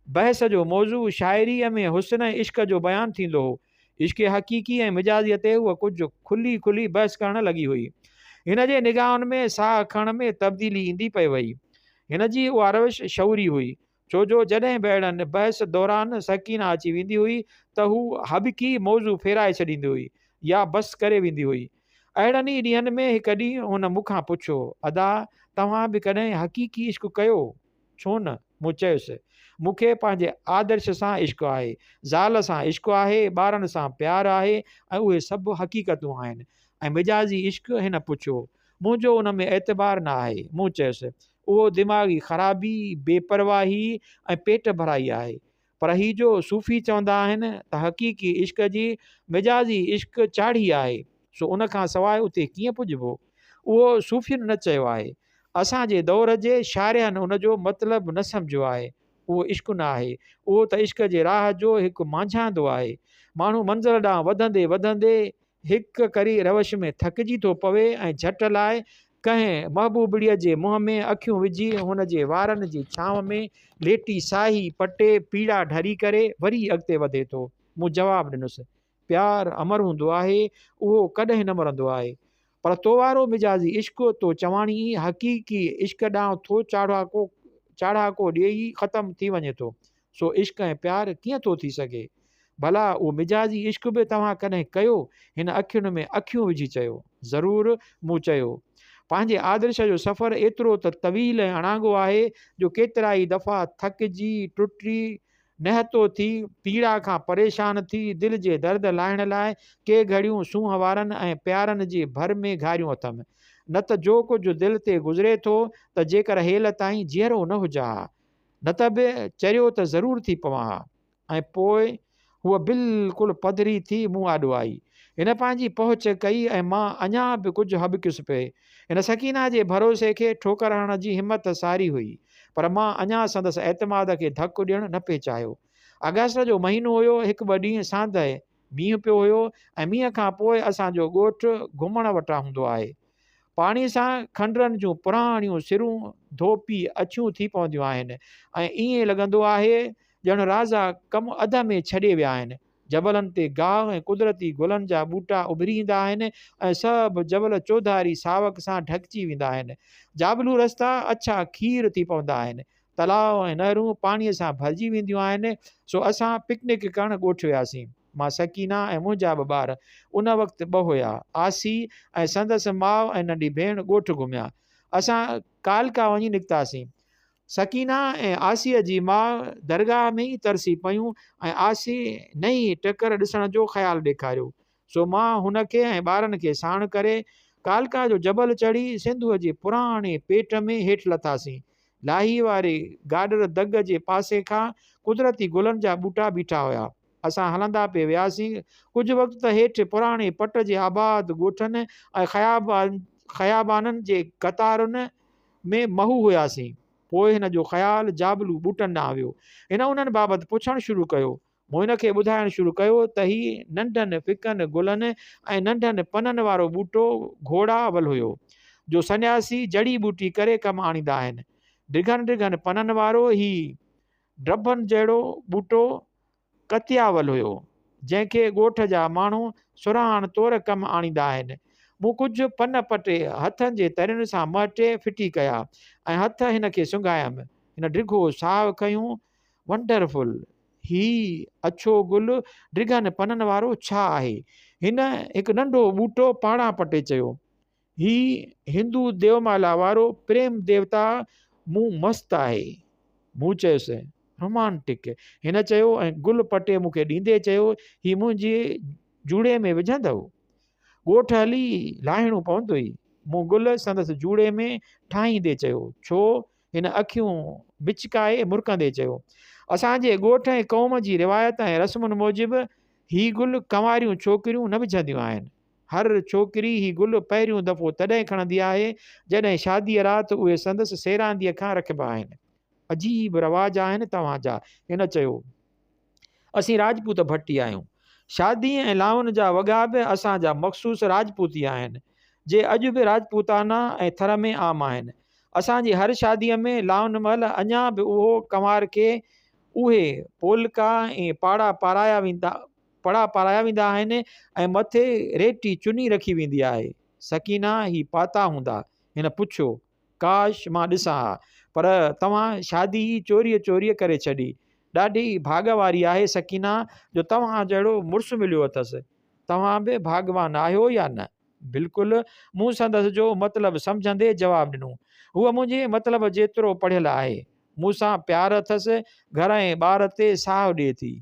बहस जो मौज़ू शाइरीअ में हुस्न ऐं इश्क जो बयानु थींदो हो। इश्क हक़ीक़ी ऐं मिजाज़ीअ ते हूअ कुझु खुली बहस करणु लॻी हुई। हिन जे निगाहुनि में साह खणण में तब्दीली ईंदी पई वई। हिन जी उहा रविश शौरी हुई, छो जो जॾहिं बि अहिड़नि बहस दौरान सकीना अची वेंदी हुई त हू हबकी मौज़ू फेराए छॾींदी हुई या बस करे वेंदी हुई। अहिड़नि ई ॾींहंनि में हिकु ॾींहुं हुन मूंखां पुछियो, अदा तव्हां बि कॾहिं हक़ीक़ी इश्क कयो? छो न? मूं चयुसि, मूंखे पंहिंजे आदर्श सां इश्क आहे, ज़ाल सां इश्क आहे, ॿारनि सां प्यारु आहे, ऐं उहे सभु हक़ीक़तूं आहिनि। ऐं मिजाज़ी इश्क? हिन पुछियो। मुंहिंजो उन में एतबार न आहे। मूं चयुसि, उहो दिमाग़ी ख़राबी, बेपरवाही ऐं पेट भराई आहे। पर ही जो सूफ़ी चवंदा आहिनि त हक़ीक़ी इश्क जी मिजाज़ी इश्क चाढ़ी आहे, सो उन खां सवाइ उते कीअं पुॼिबो? उहो सूफ़ियुनि न चयो आहे। असांजे दौर जे शाइरनि उनजो मतिलबु न सम्झियो आहे। उहो इश्क न आहे, उहो त इश्क जे राह जो हिकु मांझांदो आहे। माण्हू मंज़िल ॾांहुं वधंदे वधंदे हिकु करी रवश में थकिजी थो पवे ऐं झट लाइ कंहिं महबूबड़ीअ जे मुंहं में अखियूं विझी हुन जे वारनि जी छांव में लेटी साही पटे पीड़ा ढरी करे वरी अॻिते वधे थो। मूं जवाबु ॾिनुसि, प्यारु अमर हूंदो आहे, उहो कॾहिं न मरंदो आहे। पर तो वारो मिजाज़ी इश्क तो चवाणी हक़ीक़ी इश्क ॾांहुं थो चाढ़ाको ॾेई ख़तमु थी वञे थो। सो इश्क ऐं प्यारु कीअं थो थी सघे? भला उहो मिजाज़ी इश्क बि तव्हां कॾहिं कयो? हिन अखियुनि में अखियूं विझी चयो। ज़रूरु, मूं चयो। पंहिंजे आदर्श जो सफ़र एतिरो त तवील ऐं अणांगो आहे जो केतिरा ई दफ़ा थकिजी टुटी नहतो थी पीड़ा खां परेशान थी दिलि जे दर्द लाहिण लाइ के घड़ियूं सूंहं वारनि ऐं प्यारनि जे भर में घारियूं अथमि। न त जो कुझु दिलि ते गुज़रे थो त जेकर हेल ताईं जीअरो न हुजां हा, न त बि चरियो त ज़रूरु थी पवां हा। ऐं पोइ हूअ बिल्कुलु पधरी थी मूं आॾो आई। हिन पंहिंजी पहुच कई ऐं मां अञा बि कुझु हबकियुसि पिए। हिन सकीना जे भरोसे खे ठोकर हणण जी हिमत सारी हुई, पर मां अञा संदसि एतमाद खे धकु ॾियणु न पिए चाहियो। अगस्त जो महीनो हुयो, हिकु ॿ ॾींहं सांदहि मींहुं पियो हुयो ऐं मींहं खां पोइ असांजो ॻोठु घुमण वटां हूंदो आहे। पाणीअ सां खंडरनि जूं पुराणियूं सिरूं धोपी अछियूं थी पवंदियूं आहिनि ऐं ईअं लॻंदो आहे ॼण राजा कमु अध में छॾे विया आहिनि। जबलनि ते गाहु ऐं कुदरती गुलनि जा ॿूटा उभरी ईंदा आहिनि ऐं सभु जबल चौधारी सावक सां ढकिजी वेंदा आहिनि। जाबलू रस्ता अछा खीर थी पवंदा आहिनि। तलाउ ऐं नहरूं पाणीअ सां भरिजी वेंदियूं आहिनि। सो असां पिकनिक करणु ॻोठु वियासीं। मां सकीना ऐं मुंहिंजा बि ॿार। उन वक़्तु ॿ हुया, आसी ऐं संदसि माउ ऐं नंढी भेण ॻोठु घुमिया। असां कालका वञी निकितासीं। सकीना ऐं आसीअ जी माउ दरगाह में ई तरसी पियूं ऐं आसी नई टकर ॾिसण जो ख़्यालु ॾेखारियो। सो मां हुनखे ऐं ॿारनि खे साण करे कालका जो जबल चढ़ी सिंधूअ जे पुराणे पेट में हेठि लथासीं। लाही वारे गाडर दग जे पासे खां कुदरती गुलनि जा ॿूटा बीठा हुया। असां हलंदा पिए वियासीं। कुझु वक़्तु त हेठि पुराणे पट जे आबाद ॻोठनि ऐं ख़याबाननि जे क़तारुनि में महू हुयासीं। पोइ हिन जो ख़्यालु जाबलू ॿूटनि ॾांहुं वियो। हिन उन्हनि बाबति पुछणु शुरू कयो। मूं हिन खे ॿुधाइणु शुरू कयो त ही नंढनि फिकनि गुलनि ऐं नंढनि पननि वारो ॿूटो घोड़ावल हुयो, जो सन्यासी जड़ी ॿूटी करे कमु आणींदा आहिनि। डिघनि डिघनि पननि वारो ही ड्रबनि जहिड़ो ॿूटो कतियावल हुयो, जंहिंखे ॻोठ जा माण्हू सुराण तौरु कमु आणींदा आहिनि। मूं कुझु पन पटे हथनि जे तरियुनि सां मटे फिटी कया ऐं हथ हिन खे सुंघायमि। हिन डिघो साहु खयूं। वंडरफुल, ही अछो गुल डिघनि पननि वारो छा आहे? हिन हिकु नंढो ॿूटो पाणा पटे चयो। ही हिंदू देवमाला वारो प्रेम देवता मूं मस्तु आहे। मूं चयुसि रोमांटिक। हिन चयो ऐं गुल पटे मूंखे ॾींदे चयो, ही मुंहिंजे जूड़े में विझंदव? ॻोठु हली लाहिणो पवंदो ई। मूं गुल संदसि जूड़े में ठाहींदे चयो। छो? हिन अखियूं बिचकाए मुरकंदे चयो। असांजे ॻोठ ऐं क़ौम जी रिवायत ऐं रस्मुनि मूजिबि ही गुल कंवारियूं छोकिरियूं न विझंदियूं आहिनि। हर छोकिरी ही गुल पहिरियों दफ़ो तॾहिं खणंदी आहे जॾहिं शादीअ राति उहे संदसि सेरांदीअ खां रखिबा आहिनि। अजीब रवाज आहिनि तव्हांजा, हिन चयो। असीं राजपूत भट्टी आहियूं। शादी ऐं लाउन जा वॻा बि असांजा मख़सूस राजपूती आहिनि, जे अॼु बि राजपूताना ऐं थर में आम आहिनि। असांजी हर शादीअ में लाउन महिल अञा बि उहो कंवार खे उहे पोलका ऐं पाराया वेंदा आहिनि ऐं मथे रेटी चुनी रखी वेंदी आहे। सकीना ही पाता हूंदा? हिन पुछियो। काश मां ॾिसां हा, पर तव्हां शादी ही चोरीअ करे छॾी। ॾाढी भाग वारी आहे सकीना जो तव्हां जहिड़ो मुड़ुसु मिलियो अथसि। तव्हां बि भागवान आहियो या न? बिल्कुलु, मूं संदसि जो मतिलबु सम्झंदे जवाबु ॾिनो। हूअ मुंहिंजे मतिलबु जेतिरो पढ़ियलु आहे। मूंसां प्यार अथसि। घर ऐं ॿार ते साहु ॾिए थी।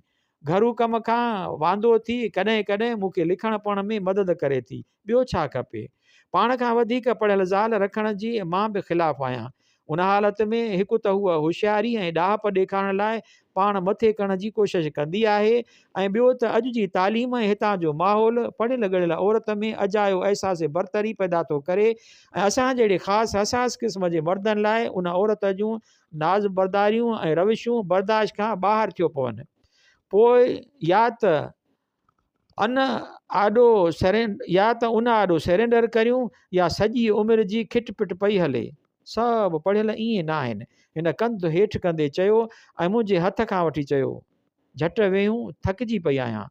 घरू कम खां वांदो थी कॾहिं कॾहिं मूंखे लिखण पढ़ण में मदद करे थी। ॿियो छा खपे? पाण खां वधीक पढ़ियल ज़ाल रखण जी मां बि ख़िलाफ़ु आहियां। उन हालत में हिकु त हूअ होशियारी ऐं ॾाहप ॾेखारण लाइ पाण मथे करण जी कोशिशि कंदी आहे, ऐं ॿियो त अॼु जी तालीम ऐं हितां जो माहौल पढ़ियल ॻढ़ियल औरत में अजायो अहसास बरतरी पैदा थो करे, ऐं असां जहिड़े ख़ासि हसास क़िस्म जे मर्दनि लाइ उन औरत जूं नाज़ बरदारियूं ऐं रविशूं बर्दाश्त खां ॿाहिरि थियो पवनि। पोइ या त उन आॾो सरेंडर करियूं या सॼी उमिरि जी खिटपिट पई हले। सभु पढ़ियल ईअं न आहिनि। हिन कंधु हेठि कंदे चयो ऐं मुंहिंजे हथ खां वठी चयो। झटि वेहूं, थकिजी पई आहियां।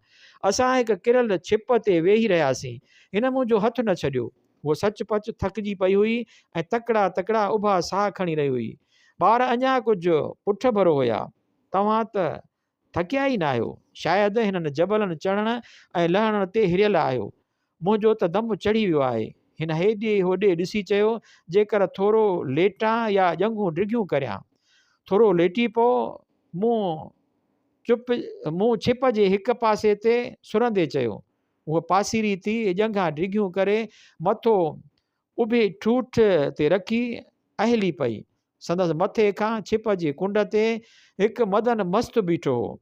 असां हिकु किरल छिप ते वेही रहियासीं। हिन मुंहिंजो हथु न छॾियो। उहो सचपच थकिजी पई हुई ऐं तकिड़ा तकिड़ा उभा साह खणी रही हुई। ॿार अञा कुझु पुठ भरो हुया। तव्हां त थकिया ई न आहियो? शायदि हिननि जबलनि चढ़ण ऐं लहण ते हिरियल आहियो। मुंहिंजो त दम चढ़ी वियो आहे। हिन हेॾे होॾे ॾिसी चयो, जेकर थोरो लेटां या ॼंघूं डिघियूं करियां, थोरो लेटी पओ, मूं छिप जे हिक पासे ते सुरंदे चयो। उहा पासीरी थी ॼंघां डिघियूं करे मथो उभे ठूठ ते रखी अहली पई। संदसि मथे खां छिप जे कुंड ते हिकु मदन मस्तु बीठो हो।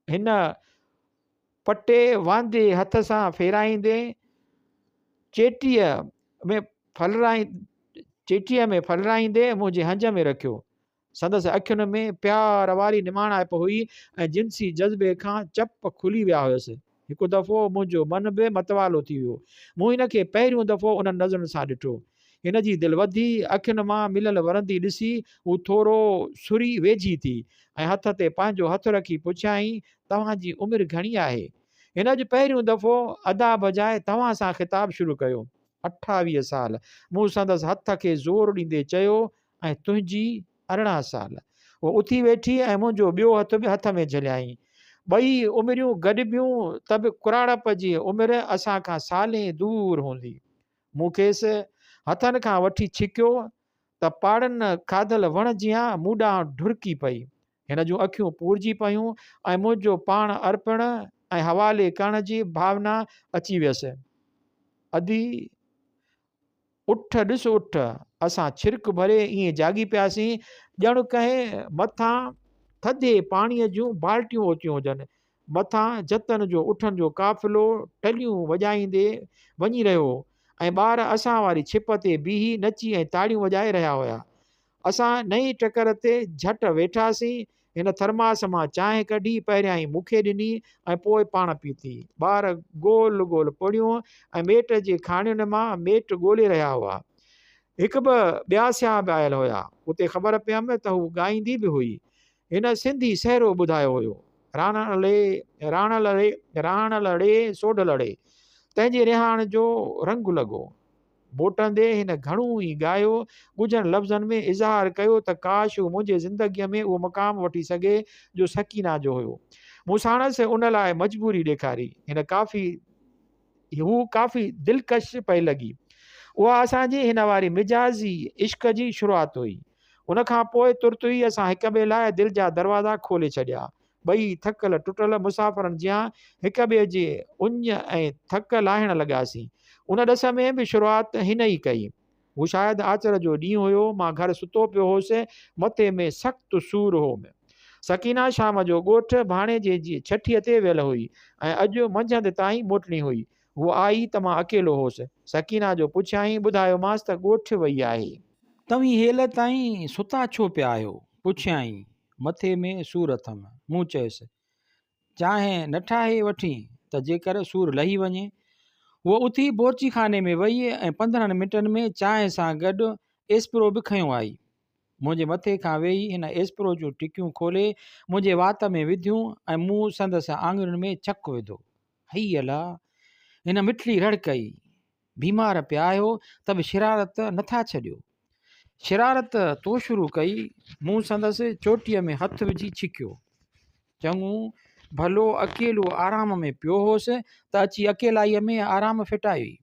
हिन पटे वांदे हथ सां फेराईंदे चेटीअ में फलराईंदे मुंहिंजे हंज में रखियो। संदसि अखियुनि में प्यार वारी निमाणाइप हुई ऐं जिनसी जज़्बे खां चप खुली विया हुयसि। हिकु दफ़ो मुंहिंजो मन बि मतवालो थी वियो। मूं हिन खे पहिरियों दफ़ो उन नज़रुनि सां ॾिठो। हिन जी दिलि वधी, अखियुनि मां मिलियल वरंदी ॾिसी हू थोरो सुरी वेझी थी ऐं हथ ते पंहिंजो हथु रखी पुछियाईं, तव्हांजी उमिरि घणी आहे? हिन जो पहिरियों दफ़ो अदा बजाए तव्हां सां ख़िताबु शुरू कयो। 28 साल। मूं संदसि हथ खे ज़ोर ॾींदे चयो, ऐं तुंहिंजी 18 साल। उहो उथी वेठी ऐं मुंहिंजो ॿियो हथु बि हथ में झलियाईं। ॿई उमिरियूं गॾिबियूं त बि कुराड़प जी उमिरि असां खां साले दूर हूंदी। मूं खेसि हथनि खां वठी छिकियो त पाड़नि खाधल वण जियां मूं ॾांहुं ढुरकी पई। हिन जूं अखियूं पूरजी पयूं ऐं मुंहिंजो पाण अर्पण ऐं हवाले करण जी भावना अची वियसि। अदी उठ ॾिस उठ। असां छिरक भरे ईअं जागी पियासीं ॼण कंहिं मथां थधे पाणीअ जूं बाल्टियूं ओतियूं हुजनि। मथां जतन जो उठनि जो काफ़िलो टलियूं वॼाईंदे वञी रहियो ऐं ॿार असां वारी छिप ते बीही नची ऐं ताड़ियूं वॼाए रहिया हुआ। असां नई टकर ते झटि वेठासीं। हिन थर्मास मां चांहि कढी पहिरियां ई मूंखे ॾिनी ऐं पोइ पाण पीती। ॿार गोल गोल पुड़ियूं ऐं मेट जे खाणियुनि मां मेट ॻोल्हे रहिया हुआ। हिकु ॿ ॿिया सिया बि आयल हुआ। उते ख़बर पियमि त हू ॻाईंदी बि हुई। हिन सिंधी सहरो ॿुधायो हुयो, राण लड़े सोढ लड़े, तंहिंजे रिहाण जो रंग लॻो। मोटंदे हिन घणो ई ॻायो, ॻुझनि लफ़्ज़नि में इज़हार कयो त काश हू मुंहिंजे ज़िंदगीअ में उहो मक़ाम वठी सघे जो सकीना जो हुयो। मूं साणसि उन लाइ मजबूरी ॾेखारी। हू काफ़ी दिलकश पई लॻी। उहा असांजी हिन वारी मिजाज़ी इश्क जी शुरूआति हुई। उन खां पोइ तुर्त ई असां हिक ॿिए लाइ दिलि जा दरवाज़ा खोले छॾिया। ॿई थकल टुटल मुसाफ़िरनि जियां हिक ॿिए जे उञ ऐं थक लाहिण लॻासीं। उन ॾस में बि शुरूआति हिन ई कई। हू शायदि आचर जो ॾींहुं हुयो। मां घर सुतो पियो हुउसि। मथे में सख़्तु सूर हो। सकीना शाम जो ॻोठ भाणेजे जी छठीअ ते वियल हुई ऐं अॼु मंझंदि ताईं मोटणी हुई। हू आई त मां अकेलो हुउसि। सकीना जो पुछियाईं, ॿुधायोमांसि त ॻोठ वई आहे। तव्हीं हेल ताईं सुता छो पिया आहियो? पुछियाईं। मथे में सूर अथमि। मूं चयुसि, चांहि न ठाहे वठी त जेकर सूर लही वञे। उहो उथी बोरची खाने में वई ऐं 15 मिंटनि में चांहि सां गॾु एस्प्रो बि खयों आई। मुंहिंजे मथे खां वेही हिन एस्प्रो जूं टिकियूं खोले मुंहिंजे वात में विधियूं ऐं मूं संदसि आङुरियुनि में चक विधो। हई अला, हिन मिठड़ी रड़ कई। बीमार पिया आहियो त बि शरारत नथा छॾियो। शरारत तो शुरू कई। मूं संदसि चोटीअ में हथु विझी छिकियो। चङो भलो अकेलो आराम में पियो होसि त अची अकेलाईअ में आराम फिटाई।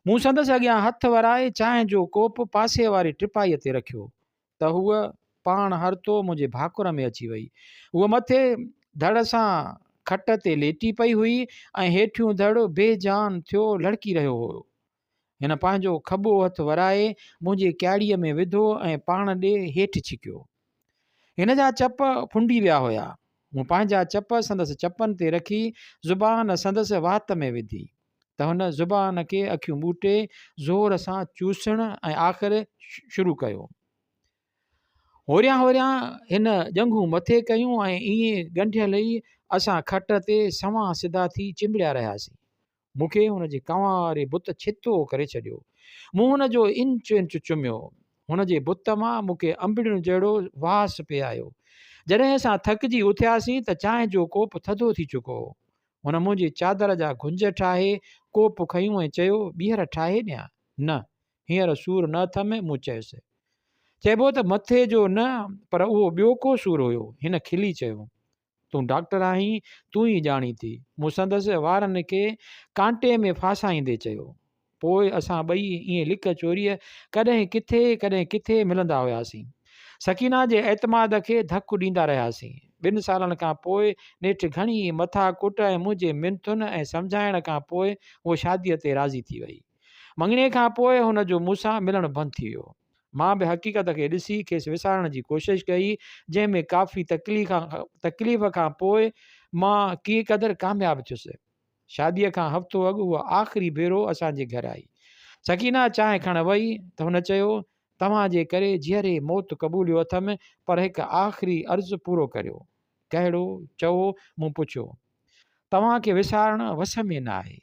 मूं संदसि अॻियां हथु वराए चांहि जो कोप पासे वारी टिपाईअ ते रखियो त हूअ पाण हरतो मुंहिंजे भाकुर में अची वई। उहा मथे धड़ सां खट ते लेटी पई हुई ऐं हेठियूं धड़ बेजान थियो लड़की रहियो हो। हिन पंहिंजो खॿो हथु वराए मुंहिंजे क्याड़ीअ में विधो ऐं पाण ॾे हेठि छिकियो। हिन जा चप फुंडी विया हुआ। मूं पंहिंजा चप संदसि चपनि ते रखी ज़ुबान संदसि वात में विधी त हुन ज़ुबान खे अखियूं ॿूटे ज़ोर सां चूसण ऐं आख़िर शुरू कयो। होरियां होरियां हिन ॼंघूं मथे कयूं ऐं ईअं ॻंढियल ई असां खट ते सवां सिधा थी चिंबड़िया रहियासीं। मूंखे हुन जे कंवारे बुत छितो करे छॾियो। मूं हुन जो इंच इंच चुमियो। हुन जे बुत मां मूंखे अंबड़ियुनि जहिड़ो वास पे आयो। जॾहिं असां थकिजी उथियासीं त चांहि जो कोप थधो थी चुको हो। हुन मुंहिंजी चादर जा गुंज ठाहे कोप खयूं ऐं चयो, ॿीहर ठाहे ॾियां? न, हींअर सूर न अथमि। मूं चयुसि। चइबो त मथे जो न, पर उहो ॿियो को सूर हुयो। हिन खिली चयो, तूं डॉक्टर आहीं, तूं ई ॼाणी थी। मूं संदसि वारनि खे कांटे में फासाईंदे चयो। पोइ असां ॿई ईअं लिक चोरीअ कॾहिं किथे मिलंदा हुआसीं। सकीना जे एतमाद खे धकु ॾींदा रहियासीं। 2 सालनि खां पोइ नेठि घणी मथा कुट ऐं मुंहिंजे मिंथुनि ऐं सम्झाइण खां पोइ उहो शादीअ ते राज़ी थी वई। मङणे खां पोइ हुनजो मूंसां मिलणु बंदि थी वियो। मां बि हक़ीक़त खे ॾिसी खेसि विसारण जी कोशिशि कई, जंहिंमें काफ़ी तकलीफ़ खां पोइ मां की क़दुरु कामयाबु थियुसि। शादीअ खां हफ़्तो अॻु उहा आख़िरी भेरो असांजे घर आई। सकीना चांहि खण वई त हुन चयो, तव्हांजे करे जीअरे मौत क़बूलियो अथमि, पर हिकु आख़िरी अर्ज़ु पूरो करियो। कहिड़ो चओ? मूं पुछियो। तव्हांखे विसारणु वस में न आहे,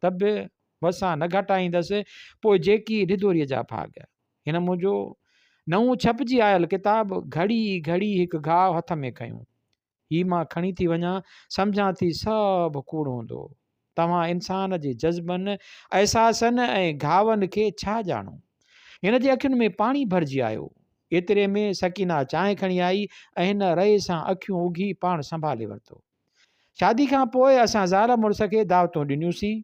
त बि वसां न घटाईंदसि। पोइ जेकी रिधोरीअ जा भाग। हिन मुंहिंजो नऊं छपिजी आयल किताबु घड़ी घड़ी हिकु घाव हथ में खयूं। ही मां खणी थी वञा, सम्झां थी सभु कूड़ हूंदो। तव्हां इंसान जे जज़्बनि, अहसासनि ऐं घावनि खे छा ॼाणो? हिन जे अखियुनि में पाणी भरिजी आयो। एतिरे में सकीना चांहि खणी आई ऐं हिन रहे सां अखियूं उघी पाण संभाले वरितो। शादी खां पोइ असां ज़ाल मुड़ुस खे दावतूं ॾिनियूंसीं।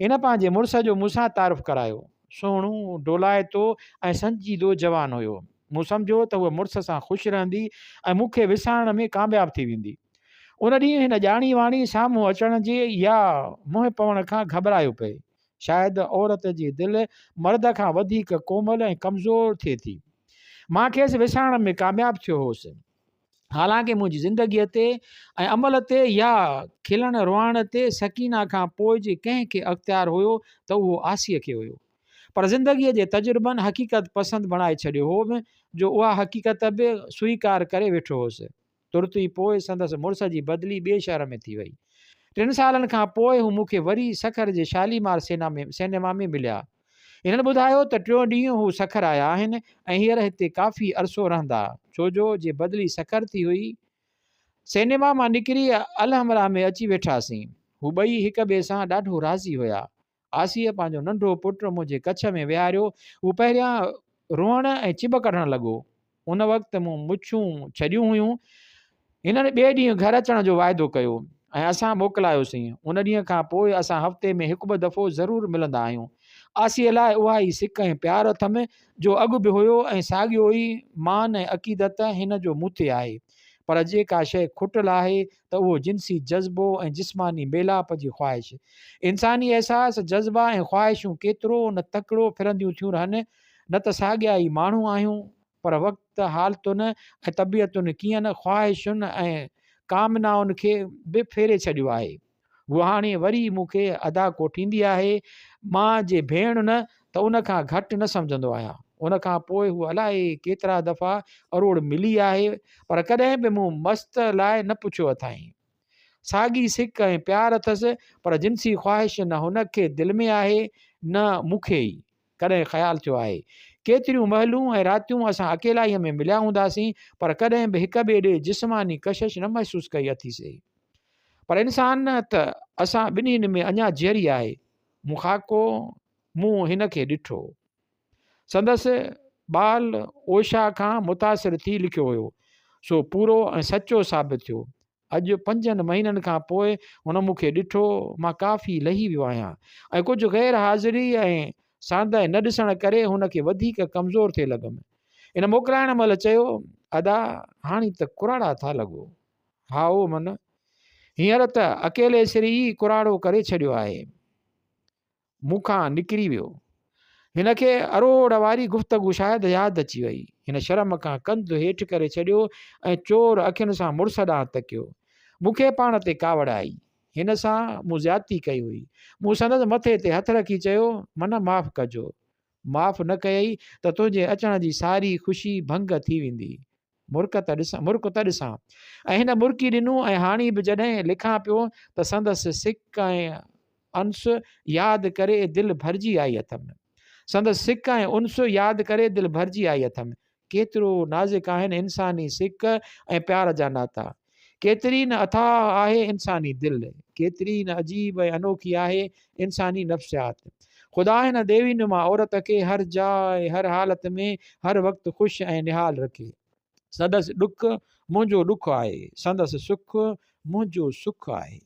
हिन पंहिंजे मुड़ुस जो मूंसां तारुफ़ करायो। सुहिणो, डोलाए थो ऐं संजीदो जवान हुयो। मूं सम्झो त उहा मुड़ुस सां ख़ुशि रहंदी ऐं मूंखे विसारण में कामयाबु थी वेंदी। उन ॾींहुं हिन ॼाणी वाणी साम्हूं अचण जे या मुंहुं पवण खां घबरायो पए। शायदि औरत जी दिलि मर्द खां वधीक कोमल ऐं कमज़ोर थिए थी। मां खेसि विसारण में कामयाबु थियो हुउसि। हालांकि मुंहिंजी ज़िंदगीअ ते ऐं अमल ते या खिलण रोअण ते सकीना खां पोइ जे कंहिंखे अख़्तियार हुयो त उहो आसीअ खे हुयो। पर ज़िंदगीअ जे तजुर्बनि हक़ीक़त पसंदि बणाए छॾियो हो जो उहा हक़ीक़त बि स्वीकार करे वेठो हुउसि। तुर्त ई पोइ संदसि मुड़ुस जी बदिली ॿिए शहर में थी वई। 3 सालनि खां पोइ हू मूंखे वरी सखर जे शालीमार सिनेमा में मिलिया। हिननि ॿुधायो त 3 ॾींहं हू सखर आया आहिनि ऐं हींअर हिते काफ़ी अरसो रहंदा, छोजो जे बदिली सखर थी हुई। सिनेमा मां निकिरी अलहमरा में अची वेठासीं। हू ॿई हिक ॿिए सां ॾाढो राज़ी हुया। आसीअ पंहिंजो नंढो पुटु मुंहिंजे कच्छ में विहारियो। हू पहिरियां रोअण ऐं चिब कढणु लॻो। उन वक़्तु मूं मुछूं छॾियूं हुयूं। हिननि ॿिए ॾींहुं घर अचण जो वाइदो कयो ऐं असां मोकिलायोसीं। उन ॾींहं खां पोइ असां हफ़्ते में 1-2 दफ़ो ज़रूरु मिलंदा आहियूं। आसीअ लाइ उहा ई सिक ऐं प्यार अथमि जो अॻु बि हुयो ऐं साॻियो ई मान ऐं अक़ीदत हिन जो मूं ते आहे। पर जेका शइ खुटल आहे त उहो जिन्सी जज़्बो ऐं जिस्मानी मेलाप जी ख़्वाहिश। इंसानी अहसास, जज़्बा ऐं ख़्वाहिशूं केतिरो न तकिड़ो फिरंदियूं थियूं रहनि, न त साॻिया ई माण्हू आहियूं, पर वक़्तु हालतुनि ऐं तबियतुनि कीअं न ख़्वाहिशुनि ऐं कामनाउनि खे बि फेरे छॾियो आहे। उहा हाणे वरी मूंखे अदा कोठींदी आहे। मां जे भेण न त उन खां घटि न सम्झंदो आहियां। उन खां पोइ हू अलाए केतिरा दफ़ा अरोड़ मिली आहे, पर कॾहिं बि मूं मस्त लाइ न पुछियो अथई। साॻी सिक ऐं प्यार अथसि, पर जिन्सी ख़्वाहिश न हुनखे दिलि में आहे न मूंखे ई कॾहिं ख़्यालु थियो आहे। केतिरियूं महलूं ऐं रातियूं असां अकेलाईअ में मिलिया हूंदासीं, पर कॾहिं बि हिक ॿिए ॾे जिस्मानी कशिश न महसूसु कई अथीसीं। पर इंसान त असां ॿिन्हिनि में अञा जरी आहे। मूं हिन खे ॾिठो। संदसि बाल ओशा खां मुतासिर थी लिखियो हुयो, सो पूरो ऐं सचो साबित थियो। अॼु 5 महीननि खां पोइ हुन मूंखे ॾिठो। मां काफ़ी लही वियो आहियां ऐं कुझु गैर हाज़िरी ऐं सांदहि न ॾिसण करे हुनखे वधीक कमज़ोर थिए लॻमि। इन मोकिलाइण महिल चयो, अदा हाणे त कुराड़ा था लॻो। हा ओ मन, हींअर त अकेले सिर ई कुराड़ो करे छॾियो आहे। मूंखां निकिरी वियो। हिन खे अरोड़ वारी गुफ़्तगू शायदि यादि अची वई। हिन शर्म खां कंधु हेठि करे छॾियो ऐं चोर अखियुनि सां मुड़ुस ॾांहुं तकियो। मूंखे पाण ते कावड़ आई। हिन सां मूं ज़्यादती कई हुई। मूं संदसि मथे ते हथ रखी चयो, मन माफ़ु कजो। माफ़ु न कयई त तुंहिंजे अचण जी सारी ख़ुशी भंग थी वेंदी। मुर्क त ॾिसां। ऐं हिन मुर्की ॾिनूं ऐं हाणे बि जॾहिं लिखां पियो त संदसि सिक ऐं अंस यादि करे दिलि भरिजी आई अथमि। संदसि सिक ऐं उन्स यादि करे दिलि भरिजी आई अथमि। केतिरो नाज़ुक आहिनि इंसानी सिक ऐं प्यार जा नाता। केतिरी न अथाह आहे इंसानी दिलि। केतिरी न अजीब ऐं अनोखी आहे इंसानी नफ़्सियात। ख़ुदा हिन देवीनुमा औरत खे हर जाइ, हर हालत में, हर वक़्तु ख़ुशि ऐं निहाल रखे। संदसि ॾुख मुंहिंजो ॾुख आहे, संदसि सुख मुंहिंजो सुखु आहे।